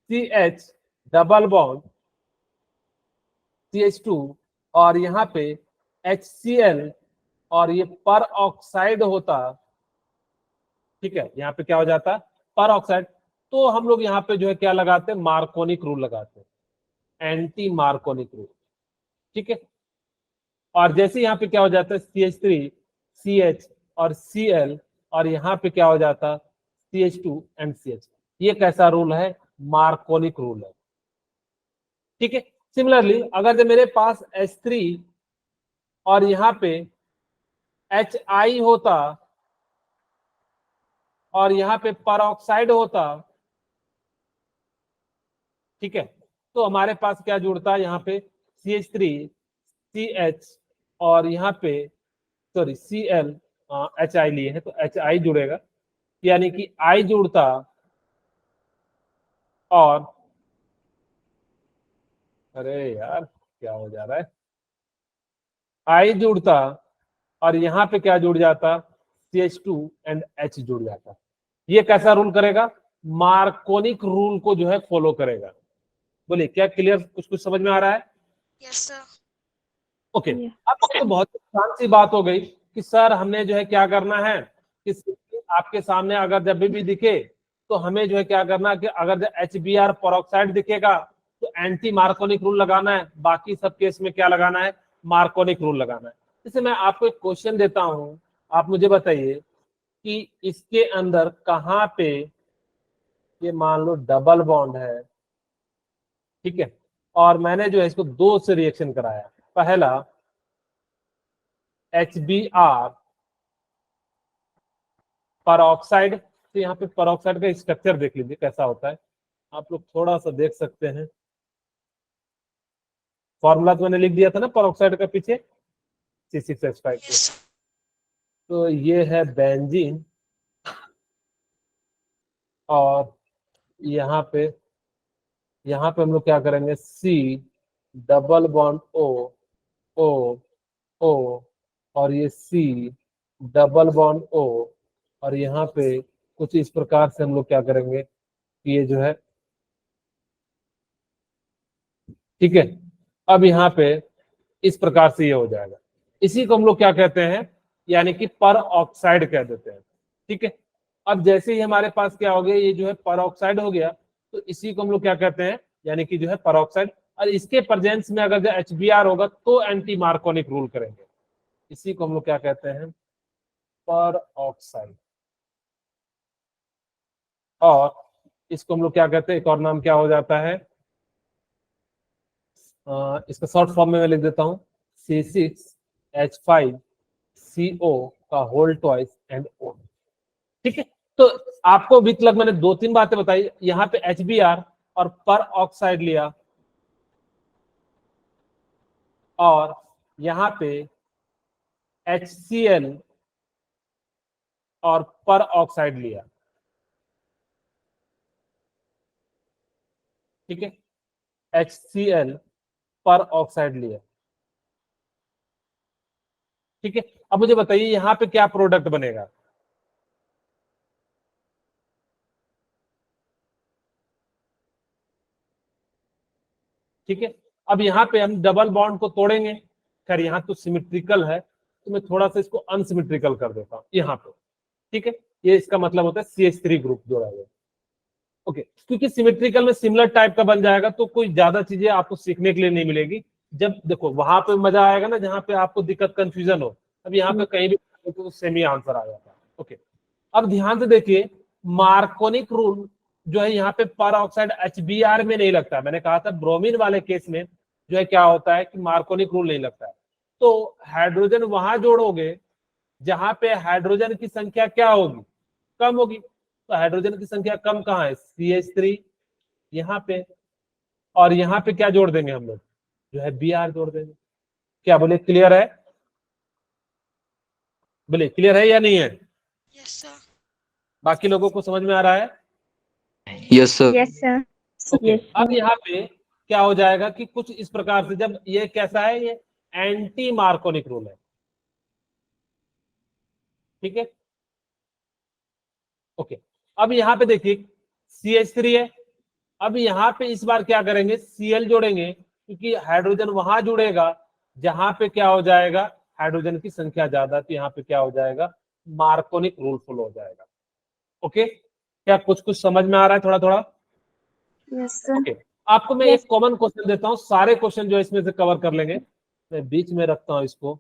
CH double bond CH2, और यहाँ पे HCl, और ये पर ऑक्साइड होता, ठीक है, यहाँ पे क्या हो जाता? पर ऑक्साइड। तो हम लोग यहाँ पे जो है क्या लगाते हैं? मार्कोनिक रूल लगाते हैं, एंटी मार्कोनिक रूल। ठीक है, और जैसे यहाँ पे क्या हो जाता है? CH3 CH और Cl, और यहाँ पे क्या हो जाता? CH2 and CH। ये कैसा रूल है? मार्कोनिक रूल है। ठीक है, सिमिलरली अगर जब मेरे पास H3 और यहाँ पे HI होता, और यहाँ पे परऑक्साइड होता, ठीक है, तो हमारे पास क्या जुड़ता? यहाँ पे CH3 CH, और यहाँ पे सॉरी Cl, HI लिए है तो HI जुड़ेगा, यानी कि I जुड़ता, और अरे यार क्या हो जा रहा है? I जुड़ता, और यहाँ पे क्या जुड़ जाता? CH2 एंड H जुड़ जाता। ये कैसा रूल करेगा? मार्कोनिक रूल को जो है फॉलो करेगा। बोलिए, क्या क्लियर? कुछ कुछ समझ में आ रहा है?
Yes, sir.
ओके।
Yeah.
अब तो बहुत आसान सी बात हो गई कि सर हमने जो है क्या करना है कि आपके सामने अगर जब भी दिखे तो हमें जो है क्या करना कि अगर HBr परऑक्साइड दिखेगा तो एंटी मार्कोनिक रूल लगाना है, बाकी सब केस में क्या लगाना है? मार्कोनिक रूल लगाना है। जैसे मैं आपको एक क्वेश्चन देता हूं, आप मुझे बताइए कि इसके अंदर कहाँ पे ये मान लो डबल बॉन्ड है, ठीक है, और मैंने जो है इसको दो से रिएक्शन कराया। पहला HBr परऑक्साइड, तो यहाँ पे परऑक्साइड का स्ट्रक्चर देख लीजिए कैसा होता है, आप लोग थोड़ा सा देख सकते हैं। फॉर्मूला तो मैंने लिख दिया था ना परऑक्साइड का पीछे, C6H5।
Yes, sir.
तो ये है बेंजीन, और यहाँ पे हम लोग क्या करेंगे? C double bond O O O, और ये C डबल बॉन्ड O, और यहाँ पे कुछ इस प्रकार से हम लोग क्या करेंगे कि ये जो है, ठीक है, अब यहाँ पे इस प्रकार से ये हो जाएगा। इसी को हम लोग क्या कहते हैं? यानी कि पर ऑक्साइड कह देते हैं। ठीक है, अब जैसे ही हमारे पास क्या हो गया, ये जो है पर ऑक्साइड हो गया, तो इसी को हम लोग क्या कहते हैं, यानी कि जो है पर ऑक्साइड। और इसके प्रेजेंस में अगर जो HBr होगा तो एंटी मार्कोनिक रूल करेंगे, इसी को हम लोग क्या कहते हैं, पर ऑक्साइड। और इसको हम लोग क्या कहते हैं, एक और नाम क्या हो जाता है, इसका शॉर्ट फॉर्म में मैं लिख देता हूं, C6H5CO का होल ट्वाइस एंड O। ठीक है, तो आपको अभी तक मैंने 2-3 बातें बताई, यहाँ पे HBr और पर ऑक्साइड लिया, और यहाँ पे HCl और पर ऑक्साइड लिया। ठीक है, HCl पर ऑक्साइड लिया। ठीक है, अब मुझे बताइए यहाँ पे क्या प्रोडक्ट बनेगा। ठीक है, अब यहाँ पे हम डबल बॉन्ड को तोड़ेंगे, खैर यहाँ तो सिमेट्रिकल है, तो मैं थोड़ा सा इसको अनसिमेट्रिकल कर देता हूँ यहाँ पे। ठीक है, ये इसका मतलब होता है CH3 ग्रुप जोड़ा गया। ओके, क्योंकि सिमेट्रिकल में सिमिलर टाइप का बन जाएगा तो कोई ज्यादा चीजें आपको सीखने के लिए नहीं मिलेगी। जब देखो वहां पे मजा आएगा ना जहाँ पे आपको दिक्कत कंफ्यूजन हो, अब यहाँ पे कहीं भी तो सेम ही आंसर आ जाता है। ओके, अब ध्यान से देखिए, मार्कोनिक रूल जो है यहाँ पे पर ऑक्साइड HBr में नहीं लगता। मैंने कहा था ब्रोमीन वाले केस में जो है क्या होता है कि मार्कोनिक रूल नहीं लगता है। तो हाइड्रोजन वहां जोड़ोगे जहां पे हाइड्रोजन की संख्या क्या होगी, कम होगी। तो हाइड्रोजन की संख्या कम कहाँ है, CH3 यहाँ पे, और यहाँ पे क्या जोड़ देंगे हम लोग, जो है Br जोड़ देंगे। क्या बोले, क्लियर है, बोले क्लियर है या नहीं है,
Yes, sir.
बाकी लोगों को समझ में आ रहा है।
Yes sir.
Yes sir.
Okay,
yes
अब यहाँ पे क्या हो जाएगा कि कुछ इस प्रकार से, जब ये कैसा है, ये एंटी मार्कोनिक रूल है। ठीक है, ओके, अब यहाँ पे देखिए CH3 है, अब यहाँ पे इस बार क्या करेंगे, Cl जोड़ेंगे, क्योंकि हाइड्रोजन वहां जुड़ेगा जहां पे क्या हो जाएगा, हाइड्रोजन की संख्या ज्यादा, तो यहाँ पे क्या हो जाएगा, मार्कोनिक रूल फुल हो जाएगा। ओके, क्या कुछ कुछ समझ में आ रहा है थोड़ा थोड़ा।
Yes sir.
ओके, आपको मैं एक कॉमन क्वेश्चन देता हूँ, सारे क्वेश्चन जो है इसमें से कवर कर लेंगे। मैं बीच में रखता हूँ इसको।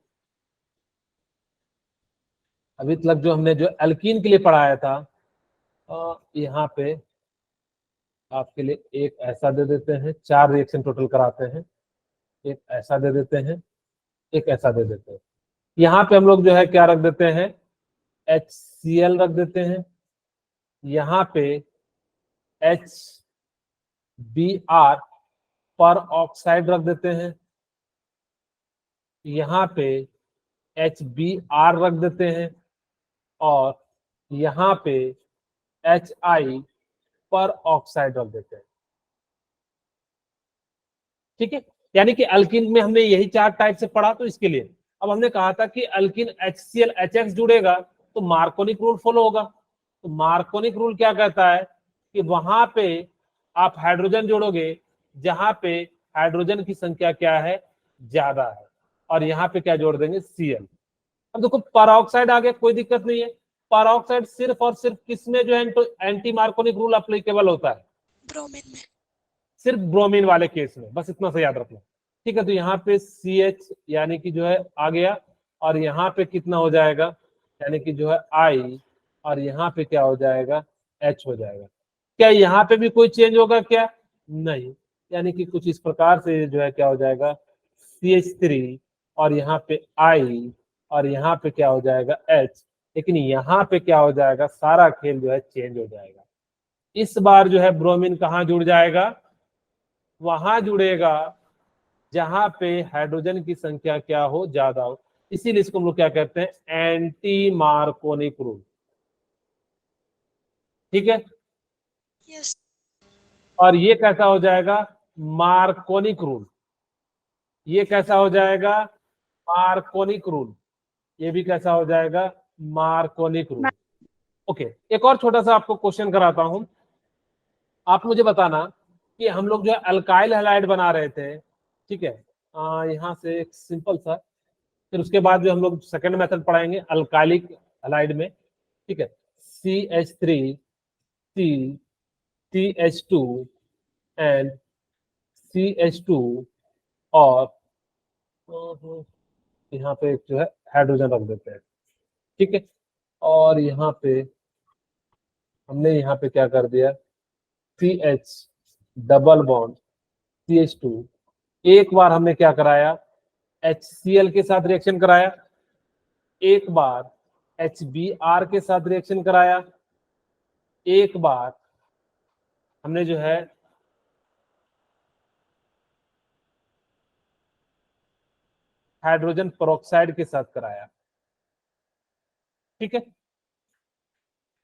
अभी तक जो हमने जो एल्कीन के लिए पढ़ाया था, यहाँ पे आपके लिए एक ऐसा दे देते हैं, 4 रिएक्शन टोटल कराते हैं, एक ऐसा दे देते हैं, एक ऐसा दे देते हैं। यहाँ पे हम लोग जो है क्या रख देते हैं, HCl रख देते हैं, यहाँ पे HBr पर ऑक्साइड रख देते हैं, यहाँ पे HBr रख देते हैं, और यहाँ पे HI पर ऑक्साइड रख देते हैं। ठीक है, यानी कि अल्किन में हमने यही 4 टाइप से पढ़ा, तो इसके लिए अब हमने कहा था कि अल्किन HCl HX जुड़ेगा तो मार्कोनिक रूल फॉलो होगा। तो मार्कोनिक रूल क्या कहता है कि वहां पे आप हाइड्रोजन जोड़ोगे जहां पे हाइड्रोजन की संख्या क्या है, ज्यादा है, और यहाँ पे क्या जोड़ देंगे, Cl। अब देखो परऑक्साइड आ गया, कोई दिक्कत नहीं है। परऑक्साइड सिर्फ और सिर्फ किसमें जो है एंटी मार्कोनिक रूल अप्लीकेबल होता है,
ब्रोमीन में।
सिर्फ ब्रोमीन वाले केस में, बस इतना सा याद रखना। ठीक है, तो यहाँ पे CH यानी कि जो है आ गया, और यहाँ पे कितना हो जाएगा, यानी कि जो है I, और यहाँ पे क्या हो जाएगा, H हो जाएगा। क्या यहाँ पे भी कोई चेंज होगा क्या, नहीं, यानी कि कुछ इस प्रकार से जो है क्या हो जाएगा, CH3, और यहाँ पे I, और यहाँ पे क्या हो जाएगा, H। लेकिन यहाँ पे क्या हो जाएगा, सारा खेल जो है चेंज हो जाएगा। इस बार जो है ब्रोमीन कहाँ जुड़ जाएगा, वहां जुड़ेगा जहां पे हाइड्रोजन की संख्या क्या हो, ज्यादा हो। इसीलिए इसको हम लोग क्या कहते हैं, एंटी मार्कोनिक रूल। ठीक है,
Yes.
और ये कैसा हो जाएगा, मार्कोनिक रूल। ये कैसा हो जाएगा, मार्कोनिक रूल। ये भी कैसा हो जाएगा, मार्कोनिक रूल। ओके, एक और छोटा सा आपको क्वेश्चन कराता हूं। आप मुझे बताना कि हम लोग जो है अल्काइल हैलाइड बना रहे थे, ठीक है, यहाँ से एक सिंपल सा फिर उसके बाद जो हम लोग सेकंड मेथड पढ़ाएंगे अल्काइलिक हैलाइड में, ठीक है, CH3 C CH2 and CH2 और यहाँ पे जो है हाइड्रोजन रख देते हैं, ठीक है। और यहाँ पे हमने यहाँ पे क्या कर दिया, CH डबल बॉन्ड CH2, एक बार हमने क्या कराया, HCl के साथ रिएक्शन कराया, एक बार HBr के साथ रिएक्शन कराया, एक बार हमने जो है हाइड्रोजन पेरोक्साइड के साथ कराया, ठीक है।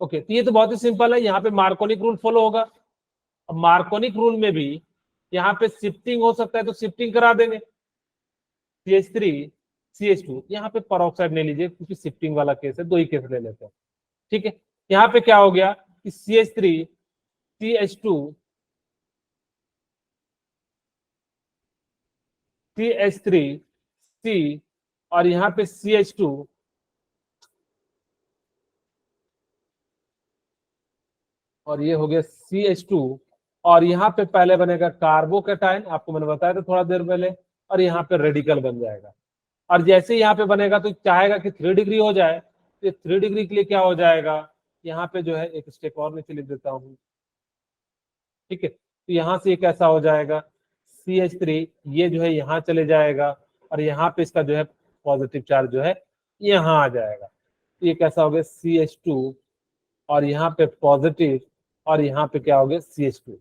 ओके, तो ये तो बहुत ही सिंपल है, यहाँ पे मार्कोनिक रूल फॉलो होगा। अब मार्कोनिक रूल में भी यहाँ पे शिफ्टिंग हो सकता है तो शिफ्टिंग करा देंगे, CH3 CH2, यहाँ पे पेरोक्साइड नहीं लीजिए क्योंकि शिफ्टिंग वाला केस है, दो ही केस ले लेते हैं, ठीक है। यहाँ पे क्या हो गया कि CH3 CH2 CH3 C और यहाँ पे CH2 और ये हो गया CH2 और यहाँ पे पहले बनेगा कार्बोकेटाइन, आपको मैंने बताया था थोड़ा देर पहले, और यहाँ पे रेडिकल बन जाएगा। और जैसे यहाँ पे बनेगा तो चाहेगा कि 3 डिग्री हो जाए, तो 3 डिग्री के लिए क्या हो जाएगा, यहाँ पे जो है एक स्टेप और नीचे लिख देता हूँ, ठीक है। तो यहाँ से ये कैसा हो जाएगा, CH3 ये जो है यहाँ चले जाएगा और यहाँ पे इसका जो है पॉजिटिव चार्ज जो है यहाँ आ जाएगा। तो ये कैसा हो गया CH2 और यहाँ पे पॉजिटिव और यहाँ पे क्या हो गया CH2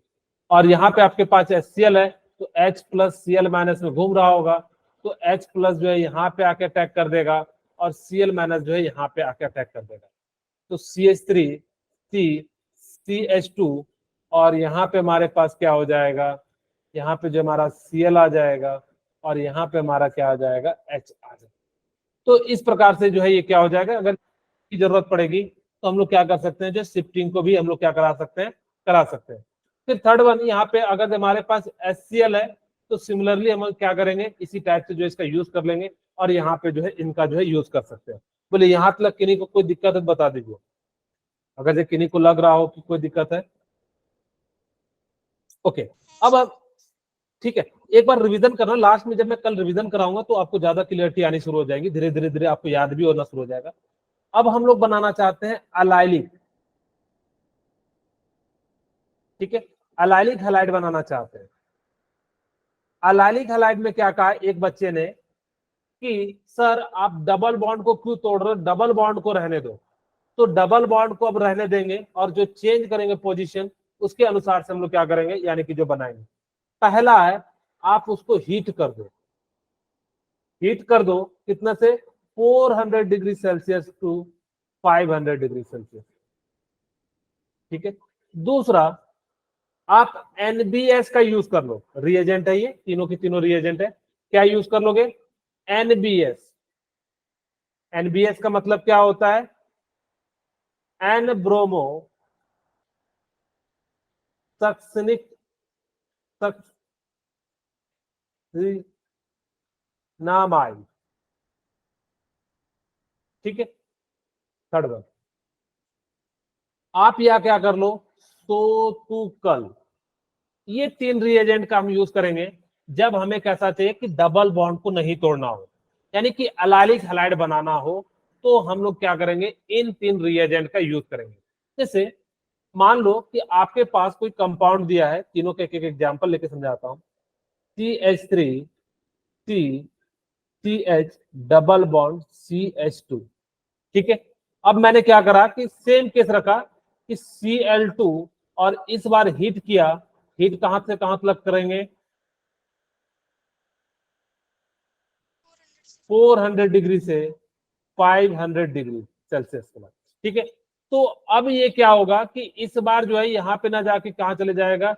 और यहाँ पे आपके पास HCl है तो H प्लस Cl माइनस में घूम रहा होगा, तो H प्लस जो है यहाँ पे आके अटैक कर देगा और Cl माइनस जो है यहाँ पे आके अटैक कर देगा। तो CH3 C CH2 और यहाँ पे हमारे पास क्या हो जाएगा, यहाँ पे जो हमारा Cl आ जाएगा और यहाँ पे हमारा क्या आ जाएगा H आ जाएगा। तो इस प्रकार से जो है ये क्या हो जाएगा, अगर की जरूरत पड़ेगी तो हम लोग क्या कर सकते हैं, जो शिफ्टिंग को भी हम लोग क्या करा सकते हैं। फिर थर्ड वन, यहाँ पे अगर हमारे पास HCl है तो सिमिलरली हम क्या करेंगे, इसी टाइप से जो इसका यूज कर लेंगे और यहाँ पे जो है इनका जो है यूज कर सकते हैं। बोले यहाँ तक किन्हीं को कोई दिक्कत है बता दीजिए, अगर किन्हीं को लग रहा हो कि कोई दिक्कत है। ओके, अब ठीक है, एक बार रिवीजन करना, लास्ट में जब मैं कल रिवीजन कराऊंगा तो आपको ज्यादा क्लियरिटी आनी शुरू हो जाएगी, धीरे धीरे धीरे आपको याद भी होना शुरू हो जाएगा। अब हम लोग बनाना चाहते हैं अलाइलिक, ठीक है, अलाइलिक हैलाइड बनाना चाहते हैं। अलाइलिक हैलाइड में क्या कहा एक बच्चे ने कि सर आप डबल बॉन्ड को क्यों तोड़ रहे हो, डबल बॉन्ड को रहने दो। तो डबल बॉन्ड को अब रहने देंगे और जो चेंज करेंगे पोजीशन उसके अनुसार से हम लोग क्या करेंगे, यानी कि जो बनाएंगे। पहला है आप उसको हीट कर दो, हीट कर दो कितना से 400 degree Celsius to 500 degree Celsius, ठीक है। दूसरा आप NBS का यूज कर लो, रिएजेंट है ये, तीनों की तीनों रिएजेंट है। क्या यूज कर लोगे, NBS। NBS का मतलब क्या होता है, एन ब्रोमो सक्सिनिक नामाइड, ठीक है। थर्ड वन आप या क्या कर लो, सोतुकल। ये 3 रिएजेंट का हम यूज करेंगे जब हमें कैसा चाहिए कि डबल बॉन्ड को नहीं तोड़ना हो, यानी कि अलाइलिक हैलाइड बनाना हो, तो हम लोग क्या करेंगे, इन 3 रिएजेंट का यूज करेंगे। जैसे मान लो कि आपके पास कोई कंपाउंड दिया है, तीनों के एक एक एग्जांपल लेके समझाता हूं, CH3 C CH double bond CH2, ठीक है। अब मैंने क्या करा कि सेम केस रखा कि Cl2 और इस बार हीट किया, हीट कहां से कहां तक करेंगे, 400 डिग्री से 500 डिग्री सेल्सियस के बाद, ठीक है। तो अब ये क्या होगा कि इस बार जो है यहाँ पे ना जाके कहां चले जाएगा,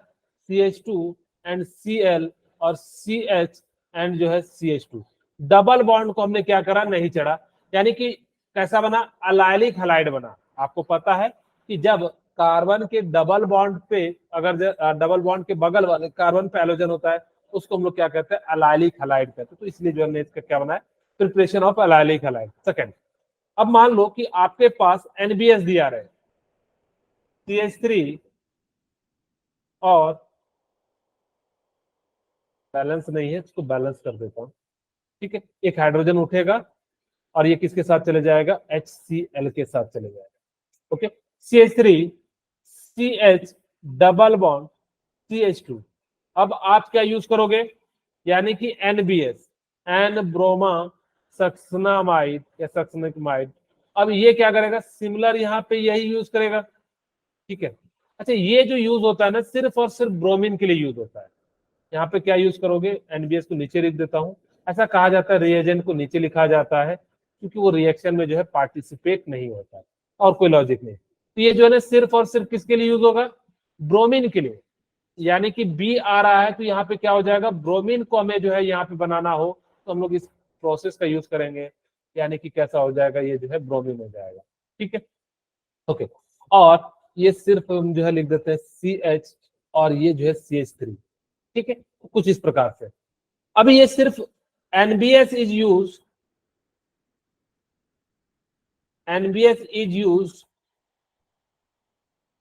CH2 एंड Cl और CH एंड जो है CH2। डबल बॉन्ड को हमने क्या करा, नहीं चढ़ा, यानी कि कैसा बना, अलाइलिक हैलाइड बना। आपको पता है कि जब कार्बन के डबल बॉन्ड पे, अगर डबल बॉन्ड के बगल वाले कार्बन पे हैलोजन होता है उसको हम लोग क्या कहते हैं, अलाइलिक हैलाइड कहते हैं। तो इसलिए जो हमने इसका क्या बनाया, preparation of allylic halide. Second, अब मान लो कि आपके पास NBS दिया रहे, CH3 और बैलेंस नहीं है, इसको बैलेंस कर देता हूं, ठीक है। एक हाइड्रोजन उठेगा और ये किसके साथ चले जाएगा, HCl के साथ चले जाएगा, okay. CH3 CH double bond CH2। अब आप क्या यूज करोगे, यानी कि NBS, एन ब्रोमा सक्सनामाइड या सक्सनिकमाइड। अब ये क्या करेगा, सिमिलर यहाँ पे यही यूज करेगा, ठीक है। अच्छा, ये जो यूज होता है ना, सिर्फ और सिर्फ ब्रोमीन के लिए यूज होता है। यहाँ पे क्या यूज करोगे, NBS को नीचे लिख देता हूं। ऐसा कहा जाता है रिएजेंट को नीचे लिखा जाता है क्योंकि वो रिएक्शन में जो है पार्टिसिपेट नहीं होता है, और कोई लॉजिक नहीं। तो ये जो है ना सिर्फ और सिर्फ किसके लिए यूज होगा, ब्रोमीन के लिए। यानी कि बी आ रहा है तो यहाँ पे क्या हो जाएगा, ब्रोमीन को हमें जो है यहाँ पे बनाना हो तो हम लोग इस प्रोसेस का यूज करेंगे, यानी कि कैसा हो जाएगा, ये जो है ब्रोमीन हो जाएगा, ठीक है, ओके। और ये सिर्फ हम जो है लिख देते हैं CH और ये जो है CH3, ठीक है, कुछ इस प्रकार से। अभी ये सिर्फ NBS is used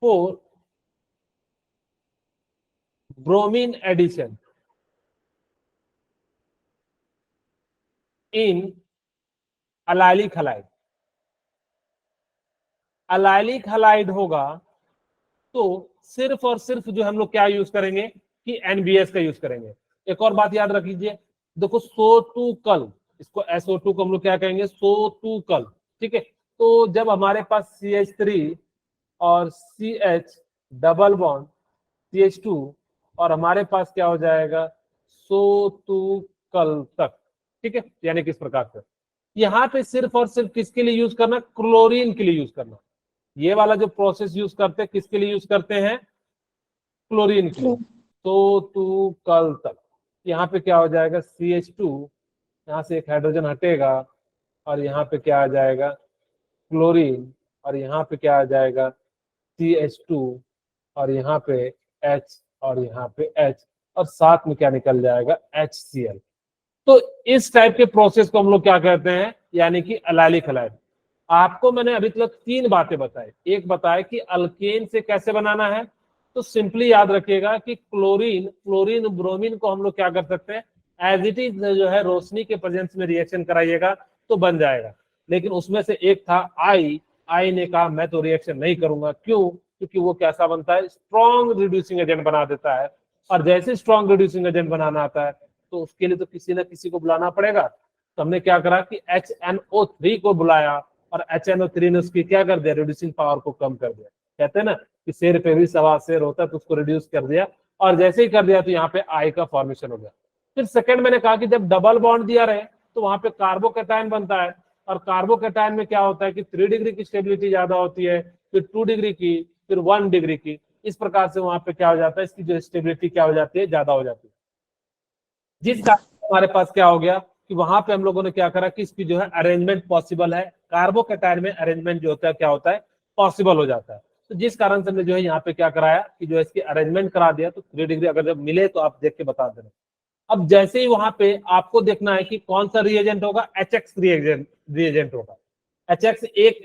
for bromine addition in allylic halide. Allylic halide होगा तो सिर्फ और सिर्फ जो हम लोग क्या यूज करेंगे कि NBS का यूज करेंगे। एक और बात याद रख लीजिए, देखो SO2 कल, इसको SO2 को हम लोग क्या कहेंगे, SO2 कल, ठीक है। तो जब हमारे पास CH3 और CH डबल बॉन्ड CH2 और हमारे पास क्या हो जाएगा, SO2 कल तक, ठीक है, यानी किस प्रकार से यहाँ पे सिर्फ और सिर्फ किसके लिए यूज करना, क्लोरीन के लिए यूज करना। ये वाला जो प्रोसेस यूज करते हैं किसके लिए यूज करते हैं, क्लोरीन के लिए। तो टू कल तक यहाँ पे क्या हो जाएगा, CH2, यहाँ से एक हाइड्रोजन हटेगा और यहाँ पे क्या आ जाएगा, क्लोरीन, और यहाँ पे क्या आ जाएगा, CH2, और यहाँ पे H, और यहाँ पे H, और साथ में क्या निकल जाएगा, HCl। तो इस टाइप के प्रोसेस को हम लोग क्या कहते हैं, यानी कि एलाइलिक हैलाइड। आपको मैंने अभी तक 3 बातें बताई। एक बताया कि अल्केन से कैसे बनाना है, तो सिंपली याद रखिएगा कि क्लोरीन ब्रोमीन को हम लोग क्या कर सकते हैं, एज इट इज जो है रोशनी के प्रेजेंस में रिएक्शन कराइएगा तो बन जाएगा। लेकिन उसमें से एक था आई ने कहा मैं तो रिएक्शन नहीं करूंगा, क्यों, क्योंकि वो कैसा बनता है, स्ट्रॉन्ग रिड्यूसिंग एजेंट बना देता है। और जैसे स्ट्रॉन्ग रिड्यूसिंग एजेंट बनाना आता है तो उसके लिए तो किसी ना किसी को बुलाना पड़ेगा। तो हमने क्या करा कि HNO3 को बुलाया, और HNO3 ने उसकी क्या कर दिया, रिड्यूसिंग पावर को कम कर दिया। कहते हैं ना कि शेर पे भी सवा शेर होता है, तो उसको रिड्यूस कर दिया, और जैसे ही कर दिया तो यहाँ पे आई का फॉर्मेशन हो गया। फिर सेकंड मैंने कहा कि जब डबल बॉन्ड दिया रहे तो वहां पे कार्बोकैटायन बनता है, और कार्बोकैटायन में क्या होता है कि 3 डिग्री की स्टेबिलिटी ज्यादा होती है, फिर 2 डिग्री की, फिर 1 डिग्री की। इस प्रकार से वहां पे क्या हो जाता है, इसकी जो स्टेबिलिटी क्या हो जाती है, ज्यादा हो जाती है। जिस कारण हमारे पास क्या हो गया कि वहां पे हम लोगों ने क्या करा कि इसकी जो है अरेंजमेंट पॉसिबल है, कार्बोकैटायन में अरेंजमेंट जो होता है क्या होता है, पॉसिबल हो जाता है। तो जिस कारण से हमने जो है यहाँ पे क्या कराया कि जो है इसकी अरेंजमेंट करा दिया। तो 3 डिग्री अगर जब मिले तो आप देख के बता देना। अब जैसे ही वहां पे आपको देखना है कि कौन सा रिएजेंट होगा, HX रिएजेंट होगा। HX एक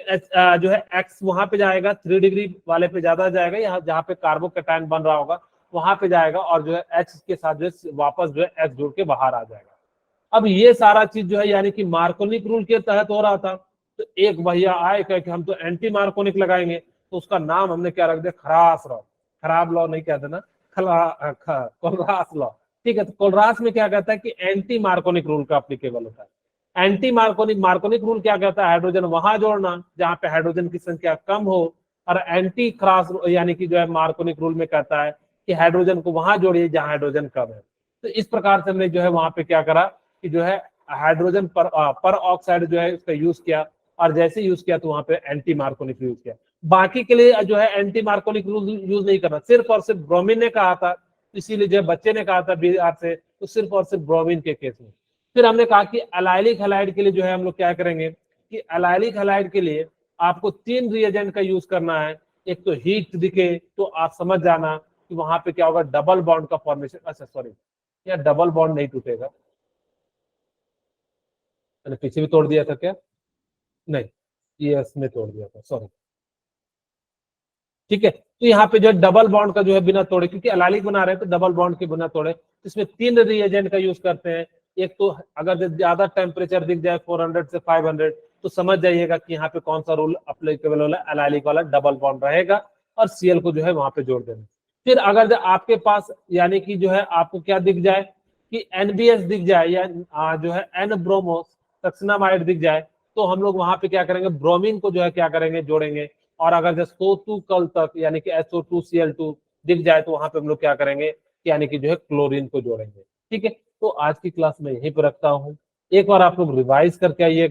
जो है X वहां पे जाएगा, 3 डिग्री वाले पे ज्यादा जाएगा, यहाँ जहाँ पे कार्बोकैटायन बन रहा होगा वहां पे जाएगा, और जो है H के साथ जो है वापस जो है X जुड़ के बाहर आ जाएगा। अब ये सारा चीज जो है यानी कि मार्कोनिक रूल के तहत हो रहा था। तो एक भैया आए कहे कि हम तो एंटी मार्कोनिक लगाएंगे, तो उसका नाम हमने क्या रख दिया, खरास लॉ। खराब लॉ नहीं कहते ना, कोलरास लॉ, ठीक है। तो कोलरास में क्या कहता है कि एंटी मार्कोनिक रूल का अप्लीकेबल होता है। एंटी मार्कोनिक रूल क्या कहता है, हाइड्रोजन वहां जोड़ना जहां पे हाइड्रोजन की संख्या कम हो, और एंटी क्रॉस यानी कि जो है मार्कोनिक रूल में कहता है कि हाइड्रोजन को वहां जोड़िए जहां हाइड्रोजन कम है। तो इस प्रकार से हमने जो है वहां पे क्या करा कि जो है हाइड्रोजन पर ऑक्साइड जो है उसका यूज किया, और जैसे यूज किया तो वहां पे एंटी मार्कोनिक यूज किया। बाकी के लिए जो है एंटी मार्कोनिक रूल यूज नहीं करना, सिर्फ और सिर्फ ब्रोमीन ने कहा था, इसीलिए जो बच्चे ने कहा था बिहार से, तो सिर्फ और सिर्फ ब्रोमीन के केस में। फिर हमने कहा कि एलाइलिक हैलाइड के लिए जो है हम लोग क्या करेंगे कि एलाइलिक हैलाइड के लिए आपको 3 रिएजेंट का यूज करना है। एक तो हीट दिखे तो आप समझ जाना कि वहां पे क्या होगा, डबल बॉन्ड का फॉर्मेशन। अच्छा सॉरी, या डबल बॉन्ड नहीं टूटेगा, मैंने पीछे भी तोड़ दिया था क्या? नहीं, ये इसमें तोड़ दिया था, सॉरी। ठीक है, तो यहाँ पे जो है डबल बॉन्ड का जो है बिना तोड़े, क्योंकि एलाइलिक बना रहे हैं तो डबल बॉन्ड के बिना तोड़े, तो इसमें 3 रिएजेंट का यूज करते हैं। एक तो अगर ज्यादा टेम्परेचर दिख जाए 400 से 500, तो समझ जाइएगा कि यहाँ पे कौन सा रूल अप्लीकेबल वाला, एलाइलिक वाला डबल बॉन्ड रहेगा और Cl को जो है वहां पे जोड़ देना। फिर अगर आपके पास यानी कि जो है आपको क्या दिख जाए कि NBS दिख जाए या जो है N ब्रोमो सक्सिनामाइड दिख जाए, तो हम लोग वहां पे क्या करेंगे, ब्रोमीन को जो है क्या करेंगे, जोड़ेंगे। और अगर जब SO2 कल तक यानी कि SO2Cl2 दिख जाए, तो वहां पे हम लोग क्या करेंगे, यानी कि जो है क्लोरीन को जोड़ेंगे। ठीक है, तो आज की क्लास में यहीं पर रखता हूँ। एक बार आप लोग रिवाइज करके आइए।